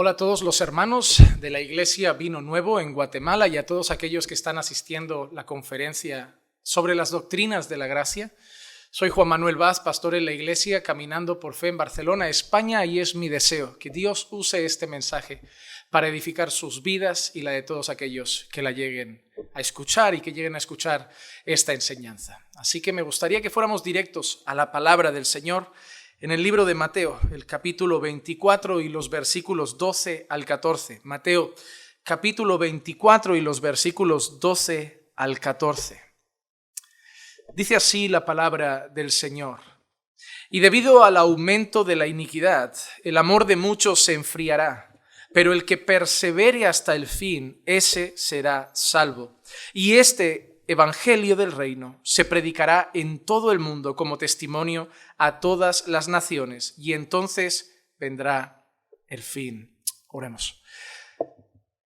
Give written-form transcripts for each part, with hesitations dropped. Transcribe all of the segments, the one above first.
Hola a todos los hermanos de la Iglesia Vino Nuevo en Guatemala y a todos aquellos que están asistiendo a la conferencia sobre las doctrinas de la gracia. Soy Juan Manuel Vaz, pastor en la Iglesia Caminando por Fe en Barcelona, España, y es mi deseo que Dios use este mensaje para edificar sus vidas y la de todos aquellos que la lleguen a escuchar y que lleguen a escuchar esta enseñanza. Así que me gustaría que fuéramos directos a la palabra del Señor en el libro de Mateo, el capítulo 24 y los versículos 12 al 14. Mateo, capítulo 24 y los versículos 12 al 14. Dice así la palabra del Señor. Y debido al aumento de la iniquidad, el amor de muchos se enfriará, pero el que persevere hasta el fin, ese será salvo. Y este evangelio del reino se predicará en todo el mundo como testimonio a todas las naciones, y entonces vendrá el fin. Oremos.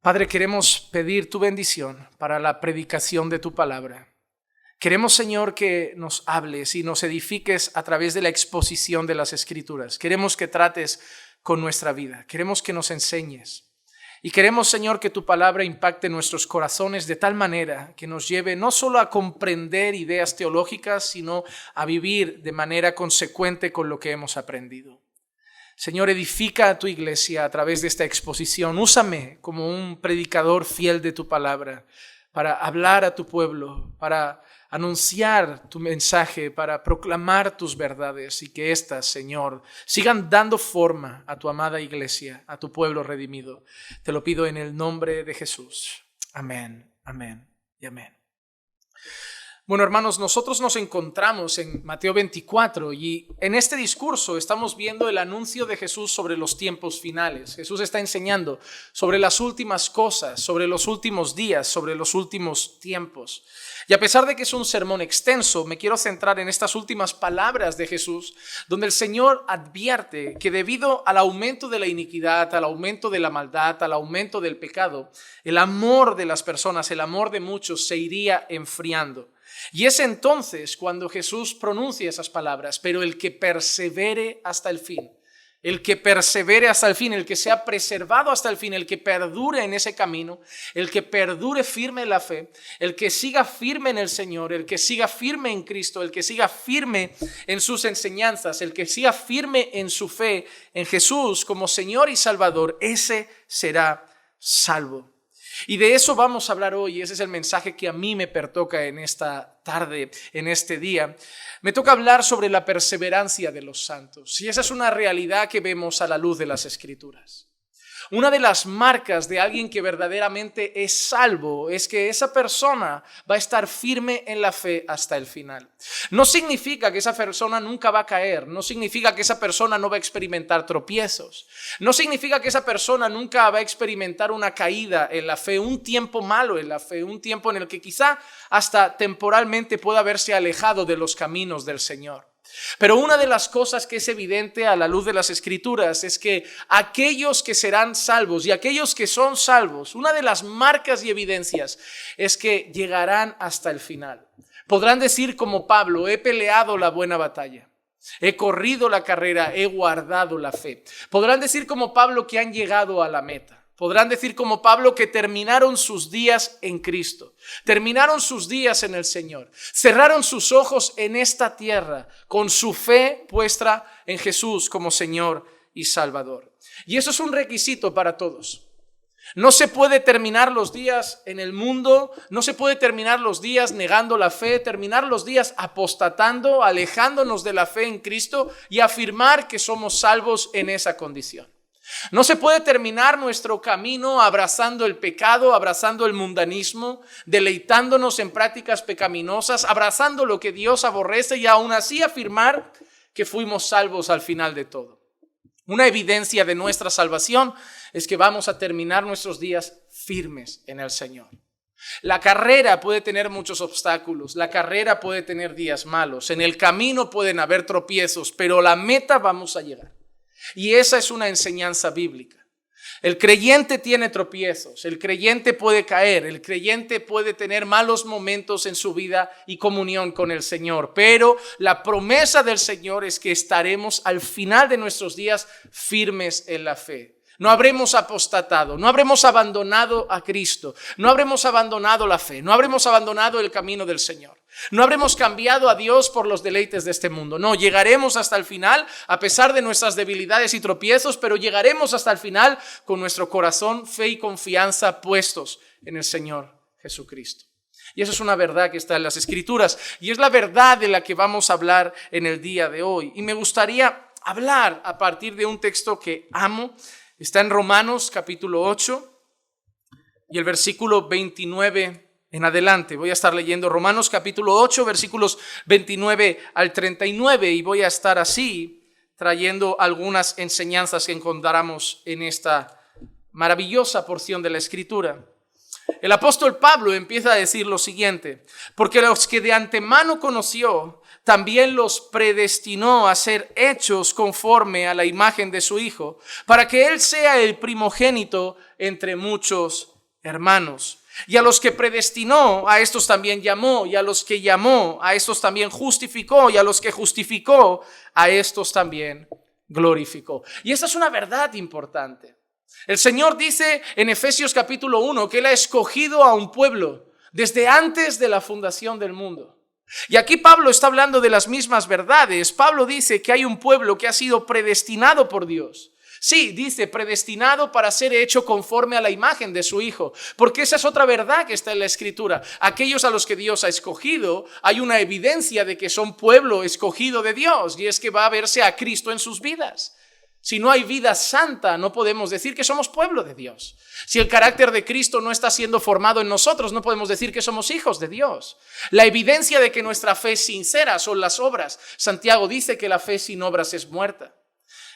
Padre, queremos pedir tu bendición para la predicación de tu palabra. Queremos, Señor, que nos hables y nos edifiques a través de la exposición de las Escrituras. Queremos que trates con nuestra vida. Queremos que nos enseñes. Y queremos, Señor, que tu palabra impacte nuestros corazones de tal manera que nos lleve no solo a comprender ideas teológicas, sino a vivir de manera consecuente con lo que hemos aprendido. Señor, edifica a tu iglesia a través de esta exposición. Úsame como un predicador fiel de tu palabra para hablar a tu pueblo, para anunciar tu mensaje, para proclamar tus verdades y que éstas, Señor, sigan dando forma a tu amada iglesia, a tu pueblo redimido. Te lo pido en el nombre de Jesús. Amén, amén y amén. Bueno, hermanos, nosotros nos encontramos en Mateo 24 y en este discurso estamos viendo el anuncio de Jesús sobre los tiempos finales. Jesús está enseñando sobre las últimas cosas, sobre los últimos días, sobre los últimos tiempos. Y a pesar de que es un sermón extenso, me quiero centrar en estas últimas palabras de Jesús, donde el Señor advierte que debido al aumento de la iniquidad, al aumento de la maldad, al aumento del pecado, el amor de las personas, el amor de muchos se iría enfriando. Y es entonces cuando Jesús pronuncia esas palabras, pero el que persevere hasta el fin, el que persevere hasta el fin, el que sea preservado hasta el fin, el que perdure en ese camino, el que perdure firme en la fe, el que siga firme en el Señor, el que siga firme en Cristo, el que siga firme en sus enseñanzas, el que siga firme en su fe en Jesús como Señor y Salvador, ese será salvo. Y de eso vamos a hablar hoy. Ese es el mensaje que a mí me pertoca en esta tarde, en este día. Me toca hablar sobre la perseverancia de los santos. Y esa es una realidad que vemos a la luz de las Escrituras. Una de las marcas de alguien que verdaderamente es salvo es que esa persona va a estar firme en la fe hasta el final. No significa que esa persona nunca va a caer, no significa que esa persona no va a experimentar tropiezos, no significa que esa persona nunca va a experimentar una caída en la fe, un tiempo malo en la fe, un tiempo en el que quizá hasta temporalmente pueda haberse alejado de los caminos del Señor. Pero una de las cosas que es evidente a la luz de las Escrituras es que aquellos que serán salvos y aquellos que son salvos, una de las marcas y evidencias es que llegarán hasta el final. Podrán decir como Pablo: he peleado la buena batalla, he corrido la carrera, he guardado la fe. Podrán decir como Pablo que han llegado a la meta. Podrán decir como Pablo que terminaron sus días en Cristo, terminaron sus días en el Señor, cerraron sus ojos en esta tierra con su fe puesta en Jesús como Señor y Salvador. Y eso es un requisito para todos. No se puede terminar los días en el mundo, no se puede terminar los días negando la fe, terminar los días apostatando, alejándonos de la fe en Cristo y afirmar que somos salvos en esa condición. No se puede terminar nuestro camino abrazando el pecado, abrazando el mundanismo, deleitándonos en prácticas pecaminosas, abrazando lo que Dios aborrece y aún así afirmar que fuimos salvos al final de todo. Una evidencia de nuestra salvación es que vamos a terminar nuestros días firmes en el Señor. La carrera puede tener muchos obstáculos, la carrera puede tener días malos, en el camino pueden haber tropiezos, pero a la meta vamos a llegar. Y esa es una enseñanza bíblica. El creyente tiene tropiezos, el creyente puede caer, el creyente puede tener malos momentos en su vida y comunión con el Señor, pero la promesa del Señor es que estaremos al final de nuestros días firmes en la fe. No habremos apostatado, no habremos abandonado a Cristo, no habremos abandonado la fe, no habremos abandonado el camino del Señor. No habremos cambiado a Dios por los deleites de este mundo. No, llegaremos hasta el final a pesar de nuestras debilidades y tropiezos, pero llegaremos hasta el final con nuestro corazón, fe y confianza puestos en el Señor Jesucristo. Y eso es una verdad que está en las Escrituras y es la verdad de la que vamos a hablar en el día de hoy. Y me gustaría hablar a partir de un texto que amo. Está en Romanos capítulo 8 y el versículo 29 en adelante. Voy a estar leyendo Romanos capítulo 8, versículos 29 al 39 y voy a estar así trayendo algunas enseñanzas que encontramos en esta maravillosa porción de la Escritura. El apóstol Pablo empieza a decir lo siguiente: porque los que de antemano conoció, también los predestinó a ser hechos conforme a la imagen de su Hijo, para que Él sea el primogénito entre muchos hermanos. Y a los que predestinó, a estos también llamó, y a los que llamó, a estos también justificó, y a los que justificó, a estos también glorificó. Y esta es una verdad importante. El Señor dice en Efesios capítulo 1 que Él ha escogido a un pueblo desde antes de la fundación del mundo. Y aquí Pablo está hablando de las mismas verdades. Pablo dice que hay un pueblo que ha sido predestinado por Dios. Sí, dice predestinado para ser hecho conforme a la imagen de su Hijo, porque esa es otra verdad que está en la Escritura. Aquellos a los que Dios ha escogido, hay una evidencia de que son pueblo escogido de Dios, y es que va a verse a Cristo en sus vidas. Si no hay vida santa, no podemos decir que somos pueblo de Dios. Si el carácter de Cristo no está siendo formado en nosotros, no podemos decir que somos hijos de Dios. La evidencia de que nuestra fe es sincera son las obras. Santiago dice que la fe sin obras es muerta.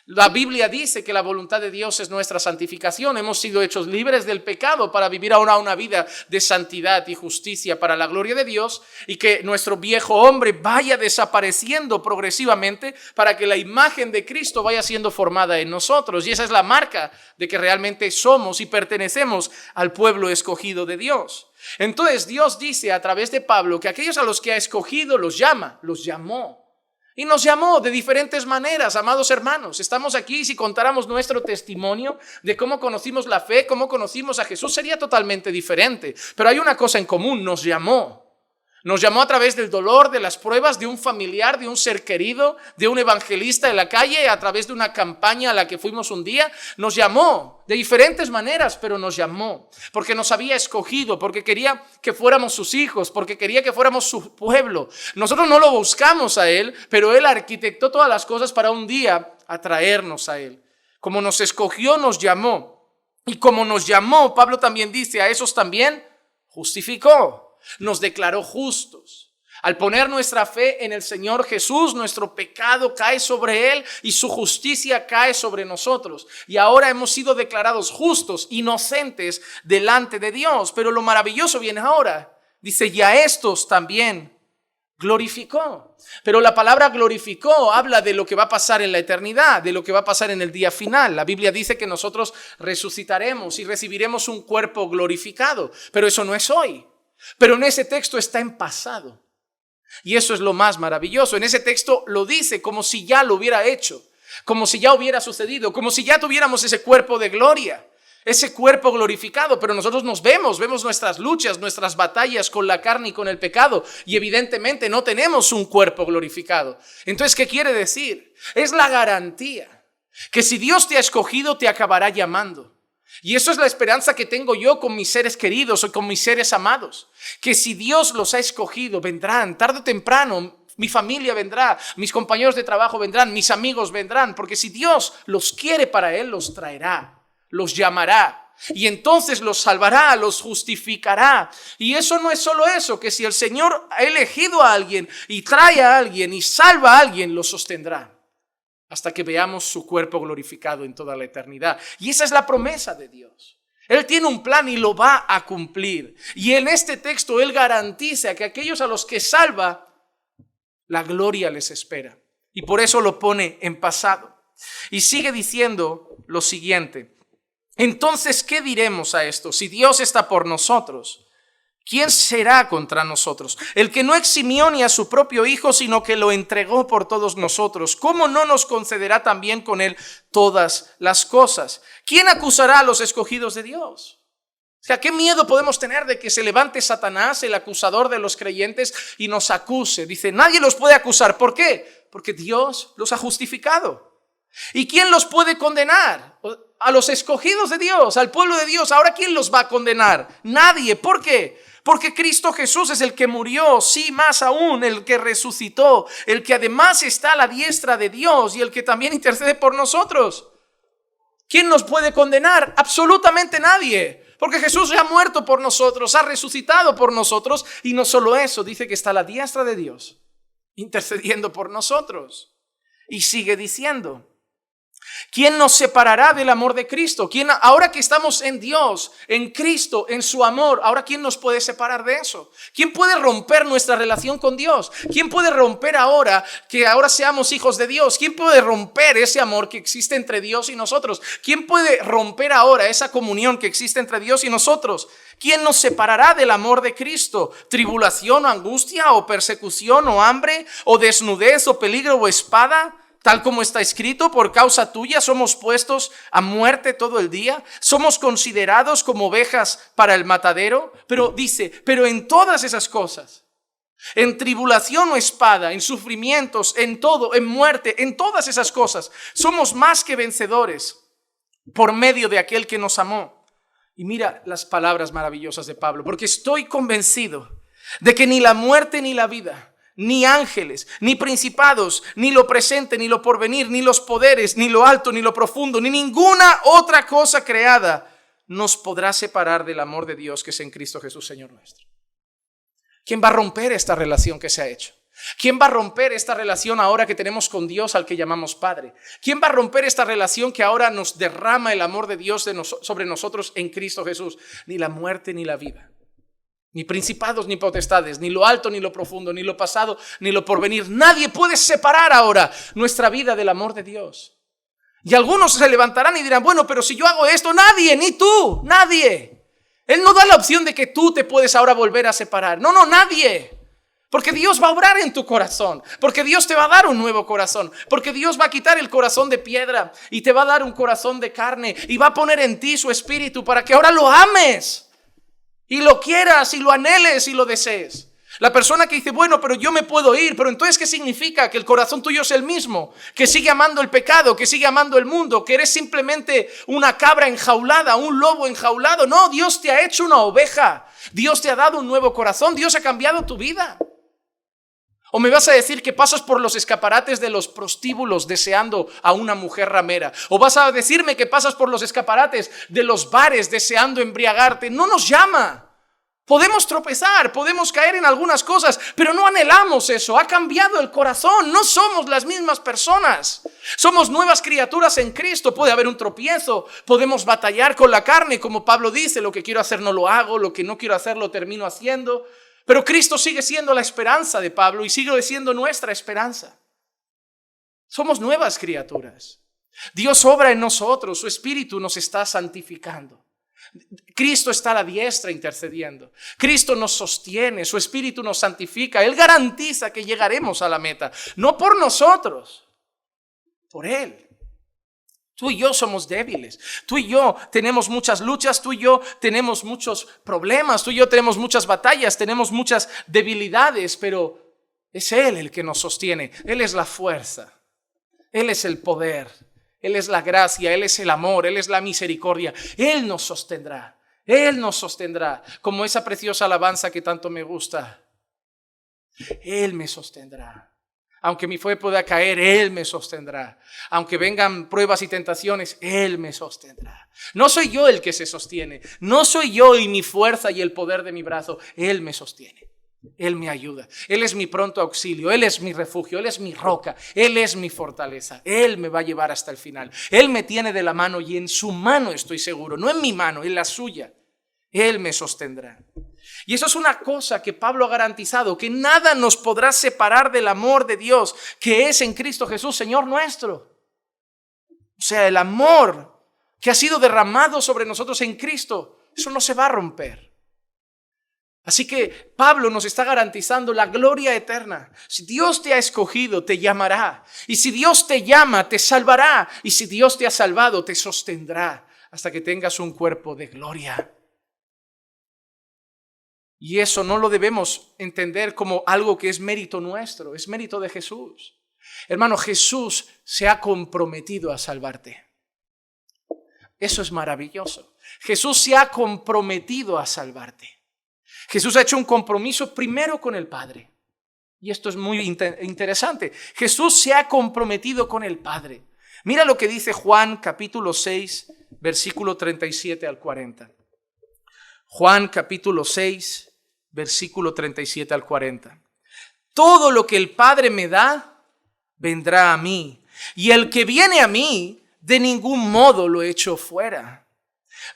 La Biblia dice que la voluntad de Dios es nuestra santificación. Hemos sido hechos libres del pecado para vivir ahora una vida de santidad y justicia para la gloria de Dios, y que nuestro viejo hombre vaya desapareciendo progresivamente para que la imagen de Cristo vaya siendo formada en nosotros. Y esa es la marca de que realmente somos y pertenecemos al pueblo escogido de Dios. Entonces Dios dice a través de Pablo que aquellos a los que ha escogido los llamó. Y nos llamó de diferentes maneras, amados hermanos. Estamos aquí, si contáramos nuestro testimonio de cómo conocimos la fe, cómo conocimos a Jesús, sería totalmente diferente. Pero hay una cosa en común: nos llamó. Nos llamó a través del dolor, de las pruebas, de un familiar, de un ser querido, de un evangelista en la calle, a través de una campaña a la que fuimos un día. Nos llamó de diferentes maneras, pero nos llamó porque nos había escogido, porque quería que fuéramos sus hijos, porque quería que fuéramos su pueblo. Nosotros no lo buscamos a Él, pero Él arquitectó todas las cosas para un día atraernos a Él. Como nos escogió, nos llamó. Y como nos llamó, Pablo también dice, a esos también justificó. Nos declaró justos. Al poner nuestra fe en el Señor Jesús, nuestro pecado cae sobre Él y su justicia cae sobre nosotros. Y ahora hemos sido declarados justos, inocentes delante de Dios. Pero lo maravilloso viene ahora. Dice, y a estos también glorificó. Pero la palabra glorificó habla de lo que va a pasar en la eternidad, de lo que va a pasar en el día final. La Biblia dice que nosotros resucitaremos y recibiremos un cuerpo glorificado. Pero eso no es hoy. Pero en ese texto está en pasado. Y eso es lo más maravilloso. En ese texto lo dice como si ya lo hubiera hecho, como si ya hubiera sucedido, como si ya tuviéramos ese cuerpo de gloria, ese cuerpo glorificado. Pero nosotros vemos nuestras luchas, nuestras batallas con la carne y con el pecado, y evidentemente no tenemos un cuerpo glorificado. Entonces, ¿qué quiere decir? Es la garantía que si Dios te ha escogido, te acabará llamando. Y eso es la esperanza que tengo yo con mis seres queridos o con mis seres amados. Que si Dios los ha escogido, vendrán tarde o temprano. Mi familia vendrá, mis compañeros de trabajo vendrán, mis amigos vendrán. Porque si Dios los quiere para Él, los traerá, los llamará. Y entonces los salvará, los justificará. Y eso no es solo eso, que si el Señor ha elegido a alguien y trae a alguien y salva a alguien, lo sostendrá hasta que veamos su cuerpo glorificado en toda la eternidad. Y esa es la promesa de Dios. Él tiene un plan y lo va a cumplir. Y en este texto Él garantiza que aquellos a los que salva, la gloria les espera. Y por eso lo pone en pasado. Y sigue diciendo lo siguiente. Entonces, ¿qué diremos a esto? Si Dios está por nosotros, ¿Quién será contra nosotros? El que no eximió ni a su propio Hijo, sino que lo entregó por todos nosotros. ¿Cómo no nos concederá también con él todas las cosas? ¿Quién acusará a los escogidos de Dios? O sea, ¿qué miedo podemos tener de que se levante Satanás, el acusador de los creyentes, y nos acuse? Dice, nadie los puede acusar. ¿Por qué? Porque Dios los ha justificado. ¿Y quién los puede condenar? A los escogidos de Dios, al pueblo de Dios. Ahora, ¿quién los va a condenar? Nadie. ¿Por qué? Porque Cristo Jesús es el que murió, sí, más aún, el que resucitó, el que además está a la diestra de Dios y el que también intercede por nosotros. ¿Quién nos puede condenar? Absolutamente nadie. Porque Jesús ya ha muerto por nosotros, ha resucitado por nosotros, y no solo eso, dice que está a la diestra de Dios, intercediendo por nosotros. Y sigue diciendo, ¿quién nos separará del amor de Cristo? Ahora que estamos en Dios, en Cristo, en su amor, ahora ¿quién nos puede separar de eso? ¿Quién puede romper nuestra relación con Dios? ¿Quién puede romper ahora que ahora seamos hijos de Dios? ¿Quién puede romper ese amor que existe entre Dios y nosotros? ¿Quién puede romper ahora esa comunión que existe entre Dios y nosotros? ¿Quién nos separará del amor de Cristo? ¿Tribulación o angustia o persecución o hambre o desnudez o peligro o espada? Tal como está escrito, por causa tuya somos puestos a muerte todo el día. Somos considerados como ovejas para el matadero. Pero dice, pero en todas esas cosas, en tribulación o espada, en sufrimientos, en todo, en muerte, en todas esas cosas, somos más que vencedores por medio de aquel que nos amó. Y mira las palabras maravillosas de Pablo, porque estoy convencido de que ni la muerte ni la vida, ni ángeles, ni principados, ni lo presente, ni lo porvenir, ni los poderes, ni lo alto, ni lo profundo, ni ninguna otra cosa creada nos podrá separar del amor de Dios que es en Cristo Jesús, Señor nuestro. ¿Quién va a romper esta relación que se ha hecho? ¿Quién va a romper esta relación ahora que tenemos con Dios al que llamamos Padre? ¿Quién va a romper esta relación que ahora nos derrama el amor de Dios sobre nosotros en Cristo Jesús? Ni la muerte ni la vida. Ni principados ni potestades, ni lo alto ni lo profundo, ni lo pasado ni lo porvenir. Nadie puede separar ahora nuestra vida del amor de Dios. Y algunos se levantarán y dirán, bueno, pero si yo hago esto, nadie, ni tú, nadie. Él no da la opción de que tú te puedes ahora volver a separar. No, nadie. Porque Dios va a obrar en tu corazón, porque Dios te va a dar un nuevo corazón, porque Dios va a quitar el corazón de piedra y te va a dar un corazón de carne y va a poner en ti su espíritu para que ahora lo ames. Y lo quieras y lo anheles y lo desees. La persona que dice, bueno, pero yo me puedo ir, pero entonces ¿qué significa? Que el corazón tuyo es el mismo, que sigue amando el pecado, que sigue amando el mundo, que eres simplemente una cabra enjaulada, un lobo enjaulado. No, Dios te ha hecho una oveja, Dios te ha dado un nuevo corazón, Dios ha cambiado tu vida. ¿O me vas a decir que pasas por los escaparates de los prostíbulos deseando a una mujer ramera? ¿O vas a decirme que pasas por los escaparates de los bares deseando embriagarte? No nos llama. Podemos tropezar, podemos caer en algunas cosas, pero no anhelamos eso. Ha cambiado el corazón, no somos las mismas personas. Somos nuevas criaturas en Cristo. Puede haber un tropiezo, podemos batallar con la carne, como Pablo dice, lo que quiero hacer no lo hago, lo que no quiero hacer lo termino haciendo. Pero Cristo sigue siendo la esperanza de Pablo y sigue siendo nuestra esperanza. Somos nuevas criaturas. Dios obra en nosotros, su Espíritu nos está santificando. Cristo está a la diestra intercediendo. Cristo nos sostiene, su Espíritu nos santifica. Él garantiza que llegaremos a la meta, no por nosotros, por Él. Tú y yo somos débiles, tú y yo tenemos muchas luchas, tú y yo tenemos muchos problemas, tú y yo tenemos muchas batallas, tenemos muchas debilidades, pero es Él el que nos sostiene. Él es la fuerza, Él es el poder, Él es la gracia, Él es el amor, Él es la misericordia. Él nos sostendrá, como esa preciosa alabanza que tanto me gusta. Él me sostendrá. Aunque mi fe pueda caer, Él me sostendrá. Aunque vengan pruebas y tentaciones, Él me sostendrá. No soy yo el que se sostiene. No soy yo y mi fuerza y el poder de mi brazo. Él me sostiene. Él me ayuda. Él es mi pronto auxilio. Él es mi refugio. Él es mi roca. Él es mi fortaleza. Él me va a llevar hasta el final. Él me tiene de la mano y en su mano estoy seguro. No en mi mano, en la suya. Él me sostendrá. Y eso es una cosa que Pablo ha garantizado, que nada nos podrá separar del amor de Dios, que es en Cristo Jesús, Señor nuestro. O sea, el amor que ha sido derramado sobre nosotros en Cristo, eso no se va a romper. Así que Pablo nos está garantizando la gloria eterna. Si Dios te ha escogido, te llamará. Y si Dios te llama, te salvará. Y si Dios te ha salvado, te sostendrá hasta que tengas un cuerpo de gloria. Y eso no lo debemos entender como algo que es mérito nuestro, es mérito de Jesús. Hermano, Jesús se ha comprometido a salvarte. Eso es maravilloso. Jesús se ha comprometido a salvarte. Jesús ha hecho un compromiso primero con el Padre. Y esto es muy interesante. Jesús se ha comprometido con el Padre. Mira lo que dice Juan capítulo 6, versículo 37 al 40. Juan capítulo 6, versículo 37 al 40. Todo lo que el Padre me da, vendrá a mí. Y el que viene a mí, de ningún modo lo echo fuera.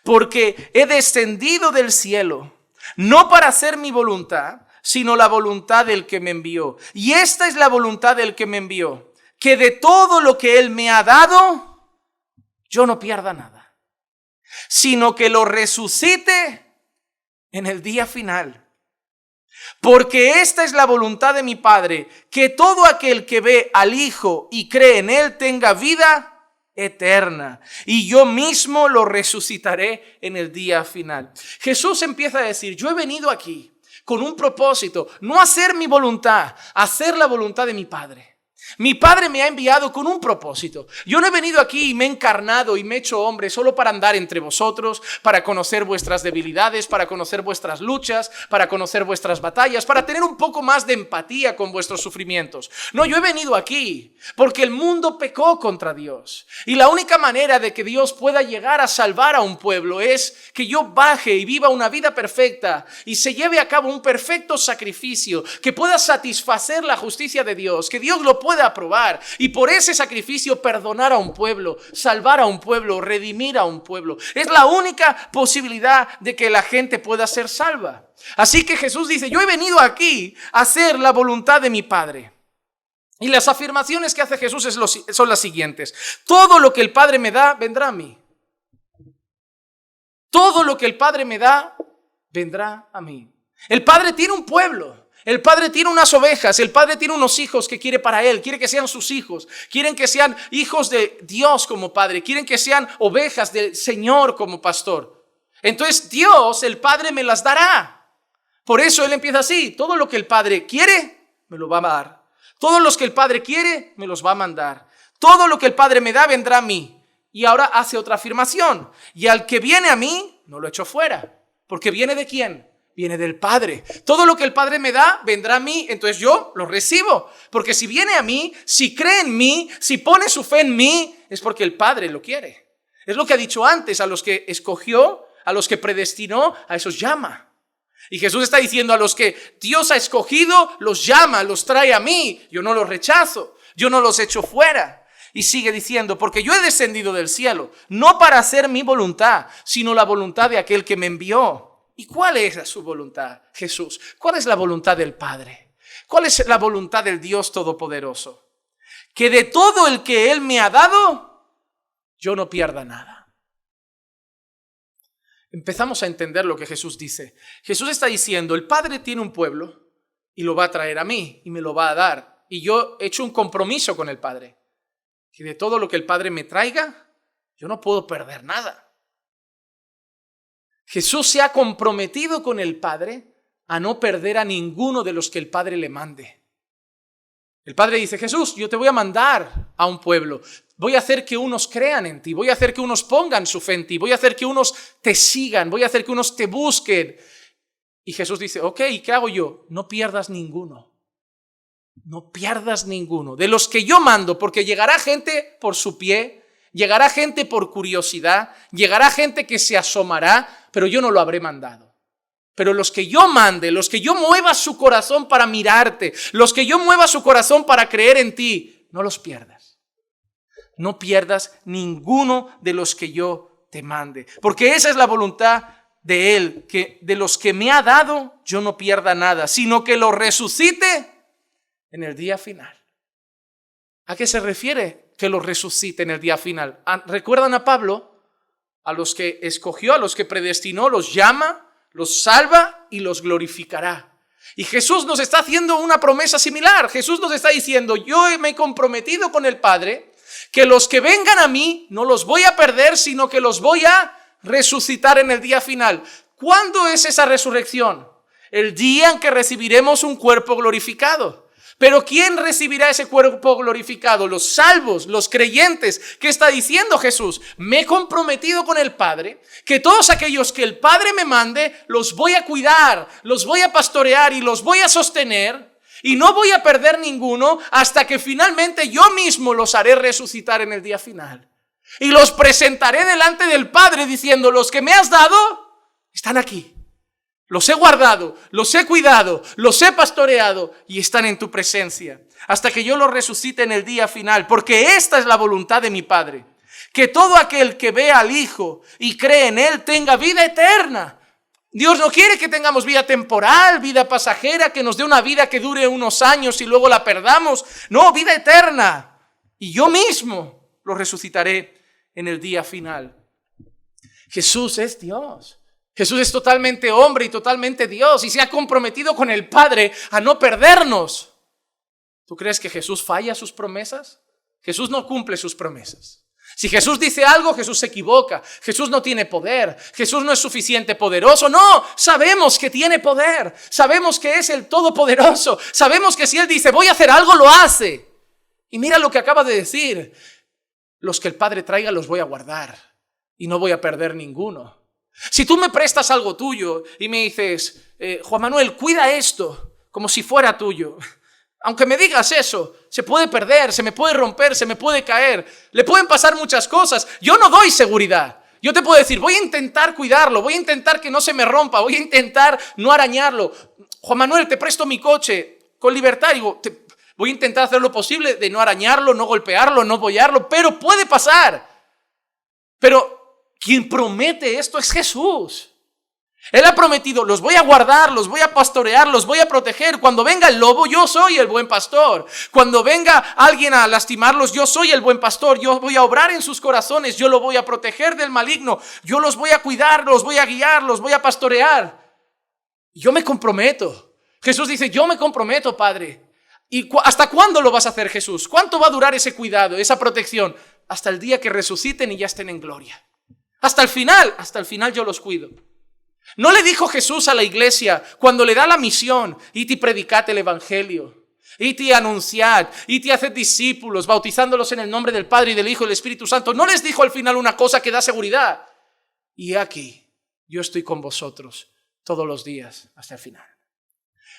Porque he descendido del cielo, no para hacer mi voluntad, sino la voluntad del que me envió. Y esta es la voluntad del que me envió, que de todo lo que Él me ha dado, yo no pierda nada, sino que lo resucite en el día final. Porque esta es la voluntad de mi Padre, que todo aquel que ve al Hijo y cree en Él tenga vida eterna, y yo mismo lo resucitaré en el día final. Jesús empieza a decir, yo he venido aquí con un propósito, no hacer mi voluntad, hacer la voluntad de mi Padre. Mi Padre me ha enviado con un propósito. Yo no he venido aquí y me he encarnado y me he hecho hombre solo para andar entre vosotros, para conocer vuestras debilidades, para conocer vuestras luchas, para conocer vuestras batallas, para tener un poco más de empatía con vuestros sufrimientos. No, yo he venido aquí porque el mundo pecó contra Dios. Y la única manera de que Dios pueda llegar a salvar a un pueblo es que yo baje y viva una vida perfecta y se lleve a cabo un perfecto sacrificio que pueda satisfacer la justicia de Dios, que Dios lo pueda aprobar y por ese sacrificio perdonar a un pueblo, salvar a un pueblo, redimir a un pueblo. Es la única posibilidad de que la gente pueda ser salva. Así que Jesús dice, yo he venido aquí a hacer la voluntad de mi Padre. Y las afirmaciones que hace Jesús son las siguientes. Todo lo que el Padre me da, vendrá a mí. Todo lo que el Padre me da, vendrá a mí. El Padre tiene un pueblo. El Padre tiene unas ovejas, el Padre tiene unos hijos que quiere para Él, quiere que sean sus hijos, quieren que sean hijos de Dios como Padre, quieren que sean ovejas del Señor como pastor. Entonces Dios, el Padre, me las dará. Por eso Él empieza así, todo lo que el Padre quiere, me lo va a dar. Todos los que el Padre quiere, me los va a mandar. Todo lo que el Padre me da, vendrá a mí. Y ahora hace otra afirmación, y al que viene a mí, no lo echo fuera, porque viene ¿de quién? Viene del Padre. Todo lo que el Padre me da, vendrá a mí, entonces yo lo recibo. Porque si viene a mí, si cree en mí, si pone su fe en mí, es porque el Padre lo quiere. Es lo que ha dicho antes, a los que escogió, a los que predestinó, a esos llama. Y Jesús está diciendo, a los que Dios ha escogido, los llama, los trae a mí. Yo no los rechazo, yo no los echo fuera. Y sigue diciendo, porque yo he descendido del cielo, no para hacer mi voluntad, sino la voluntad de aquel que me envió. ¿Y cuál es su voluntad, Jesús? ¿Cuál es la voluntad del Padre? ¿Cuál es la voluntad del Dios Todopoderoso? Que de todo el que Él me ha dado, yo no pierda nada. Empezamos a entender lo que Jesús dice. Jesús está diciendo, el Padre tiene un pueblo y lo va a traer a mí y me lo va a dar. Y yo he hecho un compromiso con el Padre. Que de todo lo que el Padre me traiga, yo no puedo perder nada. Jesús se ha comprometido con el Padre a no perder a ninguno de los que el Padre le mande. El Padre dice, Jesús, yo te voy a mandar a un pueblo. Voy a hacer que unos crean en ti. Voy a hacer que unos pongan su fe en ti. Voy a hacer que unos te sigan. Voy a hacer que unos te busquen. Y Jesús dice, ok, ¿qué hago yo? No pierdas ninguno. No pierdas ninguno. De los que yo mando, porque llegará gente por su pie, llegará gente por curiosidad, llegará gente que se asomará, pero yo no lo habré mandado. Pero los que yo mande, los que yo mueva su corazón para mirarte, los que yo mueva su corazón para creer en ti, no los pierdas. No pierdas ninguno de los que yo te mande. Porque esa es la voluntad de Él, que de los que me ha dado, yo no pierda nada, sino que lo resucite en el día final. ¿A qué se refiere que lo resucite en el día final? ¿Recuerdan a Pablo? A los que escogió, a los que predestinó, los llama, los salva y los glorificará. Y Jesús nos está haciendo una promesa similar. Jesús nos está diciendo, yo me he comprometido con el Padre, que los que vengan a mí no los voy a perder, sino que los voy a resucitar en el día final. ¿Cuándo es esa resurrección? El día en que recibiremos un cuerpo glorificado. Pero ¿quién recibirá ese cuerpo glorificado? Los salvos, los creyentes. ¿Qué está diciendo Jesús? Me he comprometido con el Padre, que todos aquellos que el Padre me mande, los voy a cuidar, los voy a pastorear y los voy a sostener. Y no voy a perder ninguno hasta que finalmente yo mismo los haré resucitar en el día final. Y los presentaré delante del Padre diciendo, los que me has dado están aquí. Los he guardado, los he cuidado, los he pastoreado y están en tu presencia hasta que yo los resucite en el día final, porque esta es la voluntad de mi Padre, que todo aquel que vea al Hijo y cree en Él tenga vida eterna. Dios no quiere que tengamos vida temporal, vida pasajera, que nos dé una vida que dure unos años y luego la perdamos. No, vida eterna. Y yo mismo los resucitaré en el día final. Jesús es Dios. Jesús es totalmente hombre y totalmente Dios y se ha comprometido con el Padre a no perdernos. ¿Tú crees que Jesús falla sus promesas? Jesús no cumple sus promesas. Si Jesús dice algo, Jesús se equivoca. Jesús no tiene poder. Jesús no es suficiente poderoso. No, sabemos que tiene poder. Sabemos que es el Todopoderoso. Sabemos que si Él dice, voy a hacer algo, lo hace. Y mira lo que acaba de decir. Los que el Padre traiga los voy a guardar y no voy a perder ninguno. Si tú me prestas algo tuyo y me dices, Juan Manuel, cuida esto como si fuera tuyo. Aunque me digas eso, se puede perder, se me puede romper, se me puede caer. Le pueden pasar muchas cosas. Yo no doy seguridad. Yo te puedo decir, voy a intentar cuidarlo, voy a intentar que no se me rompa, voy a intentar no arañarlo. Juan Manuel, te presto mi coche con libertad. Digo, voy a intentar hacer lo posible de no arañarlo, no golpearlo, no bollarlo, pero puede pasar. Pero quien promete esto es Jesús. Él ha prometido, los voy a guardar, los voy a pastorear, los voy a proteger. Cuando venga el lobo, yo soy el buen pastor. Cuando venga alguien a lastimarlos, yo soy el buen pastor. Yo voy a obrar en sus corazones, yo los voy a proteger del maligno. Yo los voy a cuidar, los voy a guiar, los voy a pastorear. Yo me comprometo. Jesús dice, yo me comprometo, Padre. ¿Y hasta cuándo lo vas a hacer, Jesús? ¿Cuánto va a durar ese cuidado, esa protección? Hasta el día que resuciten y ya estén en gloria. Hasta el final yo los cuido. ¿No le dijo Jesús a la iglesia cuando le da la misión, id y predicad el evangelio, id y anunciad, id y haced discípulos, bautizándolos en el nombre del Padre y del Hijo y del Espíritu Santo? ¿No les dijo al final una cosa que da seguridad? Y aquí, yo estoy con vosotros todos los días hasta el final.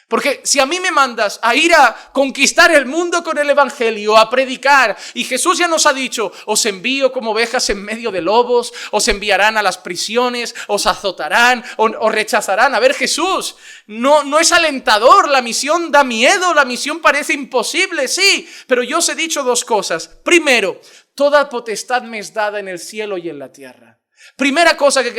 Porque si a mí me mandas a ir a conquistar el mundo con el evangelio, a predicar, y Jesús ya nos ha dicho, os envío como ovejas en medio de lobos, os enviarán a las prisiones, os azotarán, os rechazarán. A ver, Jesús, no es alentador, la misión da miedo, la misión parece imposible, sí, pero yo os he dicho dos cosas. Primero, toda potestad me es dada en el cielo y en la tierra. Primera cosa que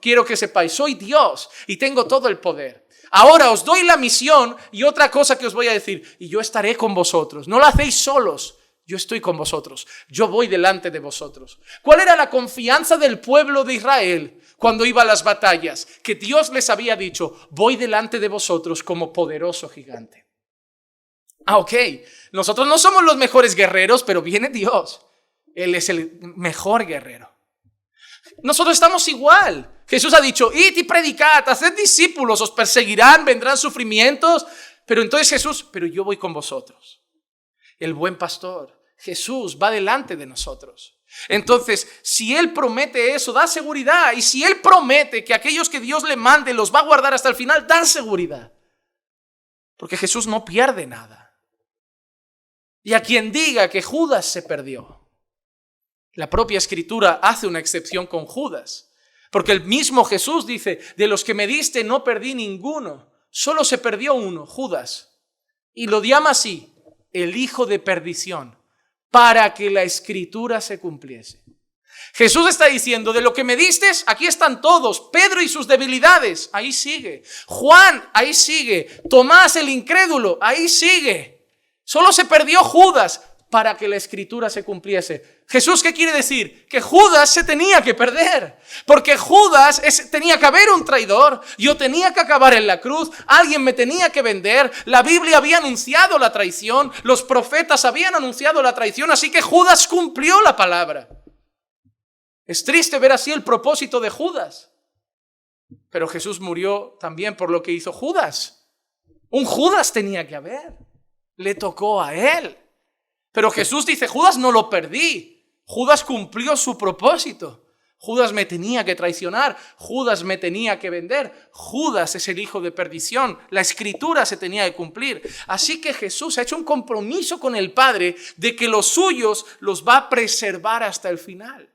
quiero que sepáis, soy Dios y tengo todo el poder. Ahora os doy la misión y otra cosa que os voy a decir, y yo estaré con vosotros. No lo hacéis solos, yo estoy con vosotros. Yo voy delante de vosotros. ¿Cuál era la confianza del pueblo de Israel cuando iba a las batallas? Que Dios les había dicho, voy delante de vosotros como poderoso gigante. Ok, nosotros no somos los mejores guerreros, pero viene Dios. Él es el mejor guerrero. Nosotros estamos igual. Jesús ha dicho, id y predicad, haced discípulos, os perseguirán, vendrán sufrimientos. Pero entonces Jesús, pero yo voy con vosotros. El buen pastor, Jesús, va delante de nosotros. Entonces, si Él promete eso, da seguridad. Y si Él promete que aquellos que Dios le mande los va a guardar hasta el final, da seguridad. Porque Jesús no pierde nada. Y a quien diga que Judas se perdió, la propia Escritura hace una excepción con Judas. Porque el mismo Jesús dice, de los que me diste no perdí ninguno, solo se perdió uno, Judas. Y lo llama así, el hijo de perdición, para que la Escritura se cumpliese. Jesús está diciendo, de lo que me diste, aquí están todos. Pedro y sus debilidades, ahí sigue. Juan, ahí sigue. Tomás el incrédulo, ahí sigue. Solo se perdió Judas. para que la escritura se cumpliese. Jesús, ¿qué quiere decir? Que Judas se tenía que perder, porque Judas tenía que haber un traidor, yo tenía que acabar en la cruz, alguien me tenía que vender, la Biblia había anunciado la traición, los profetas habían anunciado la traición, así que Judas cumplió la palabra. Es triste ver así el propósito de Judas, pero Jesús murió también por lo que hizo Judas. Un Judas tenía que haber, le tocó a él. Pero Jesús dice, Judas no lo perdí. Judas cumplió su propósito. Judas me tenía que traicionar. Judas me tenía que vender. Judas es el hijo de perdición. La escritura se tenía que cumplir. Así que Jesús ha hecho un compromiso con el Padre de que los suyos los va a preservar hasta el final.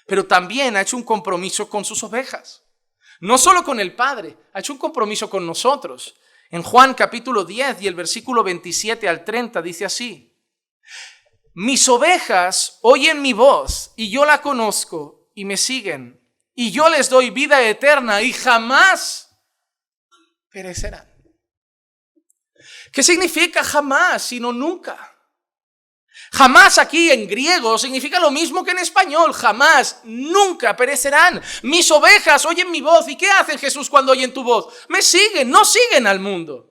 Pero también ha hecho un compromiso con sus ovejas. No solo con el Padre, ha hecho un compromiso con nosotros. En Juan capítulo 10 y el versículo 27 al 30 dice así: mis ovejas oyen mi voz y yo la conozco y me siguen, y yo les doy vida eterna y jamás perecerán. ¿Qué significa jamás sino nunca? Jamás aquí en griego significa lo mismo que en español. Jamás, nunca perecerán. Mis ovejas oyen mi voz. ¿Y qué hacen, Jesús, cuando oyen tu voz? Me siguen, no siguen al mundo.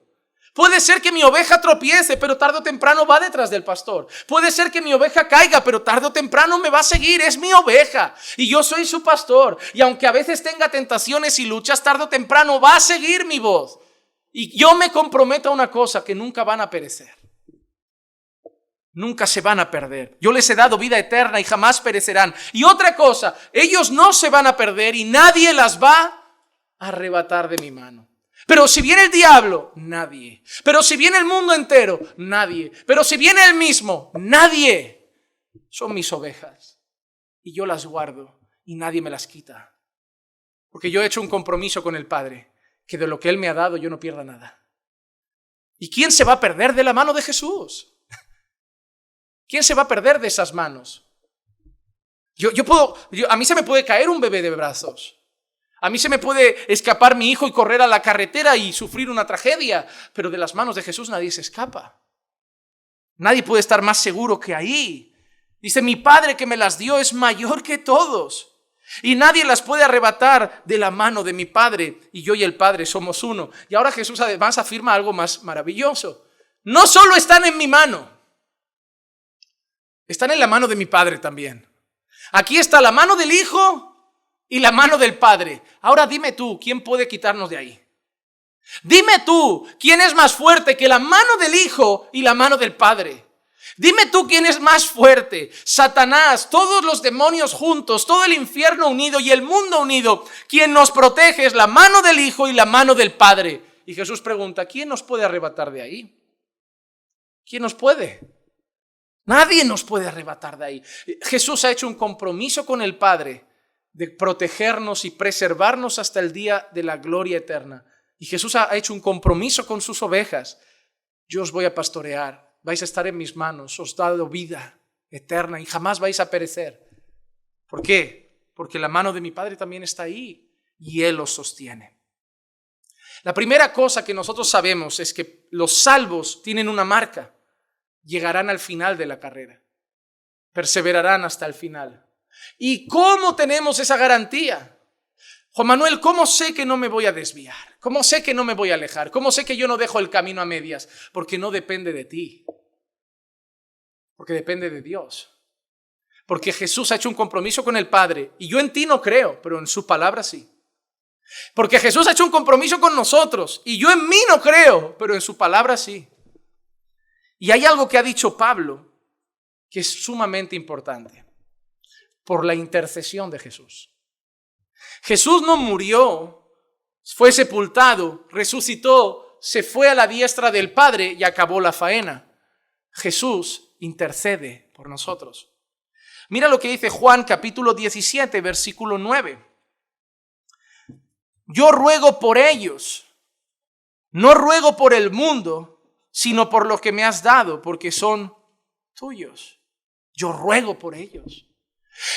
Puede ser que mi oveja tropiece, pero tarde o temprano va detrás del pastor. Puede ser que mi oveja caiga, pero tarde o temprano me va a seguir. Es mi oveja y yo soy su pastor. Y aunque a veces tenga tentaciones y luchas, tarde o temprano va a seguir mi voz. Y yo me comprometo a una cosa, que nunca van a perecer. Nunca se van a perder. Yo les he dado vida eterna y jamás perecerán. Y otra cosa, ellos no se van a perder y nadie las va a arrebatar de mi mano. Pero si viene el diablo, nadie. Pero si viene el mundo entero, nadie. Pero si viene él mismo, nadie. Son mis ovejas y yo las guardo y nadie me las quita. Porque yo he hecho un compromiso con el Padre, que de lo que Él me ha dado yo no pierda nada. ¿Y quién se va a perder de la mano de Jesús? ¿Quién se va a perder de esas manos? A mí se me puede caer un bebé de brazos. A mí se me puede escapar mi hijo y correr a la carretera y sufrir una tragedia. Pero de las manos de Jesús nadie se escapa. Nadie puede estar más seguro que ahí. Dice, mi Padre que me las dio es mayor que todos. Y nadie las puede arrebatar de la mano de mi Padre. Y yo y el Padre somos uno. Y ahora Jesús además afirma algo más maravilloso. No solo están en mi mano. Están en la mano de mi Padre también. Aquí está la mano del Hijo y la mano del Padre. Ahora dime tú, ¿quién puede quitarnos de ahí? Dime tú, ¿quién es más fuerte que la mano del Hijo y la mano del Padre? Dime tú, ¿quién es más fuerte? Satanás, todos los demonios juntos, todo el infierno unido y el mundo unido. Quien nos protege es la mano del Hijo y la mano del Padre. Y Jesús pregunta, ¿quién nos puede arrebatar de ahí? ¿Quién nos puede? Nadie nos puede arrebatar de ahí. Jesús ha hecho un compromiso con el Padre de protegernos y preservarnos hasta el día de la gloria eterna. Y Jesús ha hecho un compromiso con sus ovejas. Yo os voy a pastorear, vais a estar en mis manos, os he dado vida eterna y jamás vais a perecer. ¿Por qué? Porque la mano de mi Padre también está ahí y Él os sostiene. La primera cosa que nosotros sabemos es que los salvos tienen una marca. Llegarán al final de la carrera. Perseverarán hasta el final. ¿Y cómo tenemos esa garantía? Juan Manuel, ¿cómo sé que no me voy a desviar? ¿Cómo sé que no me voy a alejar? ¿Cómo sé que yo no dejo el camino a medias? Porque no depende de ti. Porque depende de Dios. Porque Jesús ha hecho un compromiso con el Padre. Y yo en ti no creo, pero en su palabra sí. Porque Jesús ha hecho un compromiso con nosotros. Y yo en mí no creo, pero en su palabra sí. Y hay algo que ha dicho Pablo que es sumamente importante. Por la intercesión de Jesús. Jesús no murió, fue sepultado, resucitó, se fue a la diestra del Padre y acabó la faena. Jesús intercede por nosotros. Mira lo que dice Juan capítulo 17, versículo 9. Yo ruego por ellos, no ruego por el mundo, sino por lo que me has dado, porque son tuyos. Yo ruego por ellos.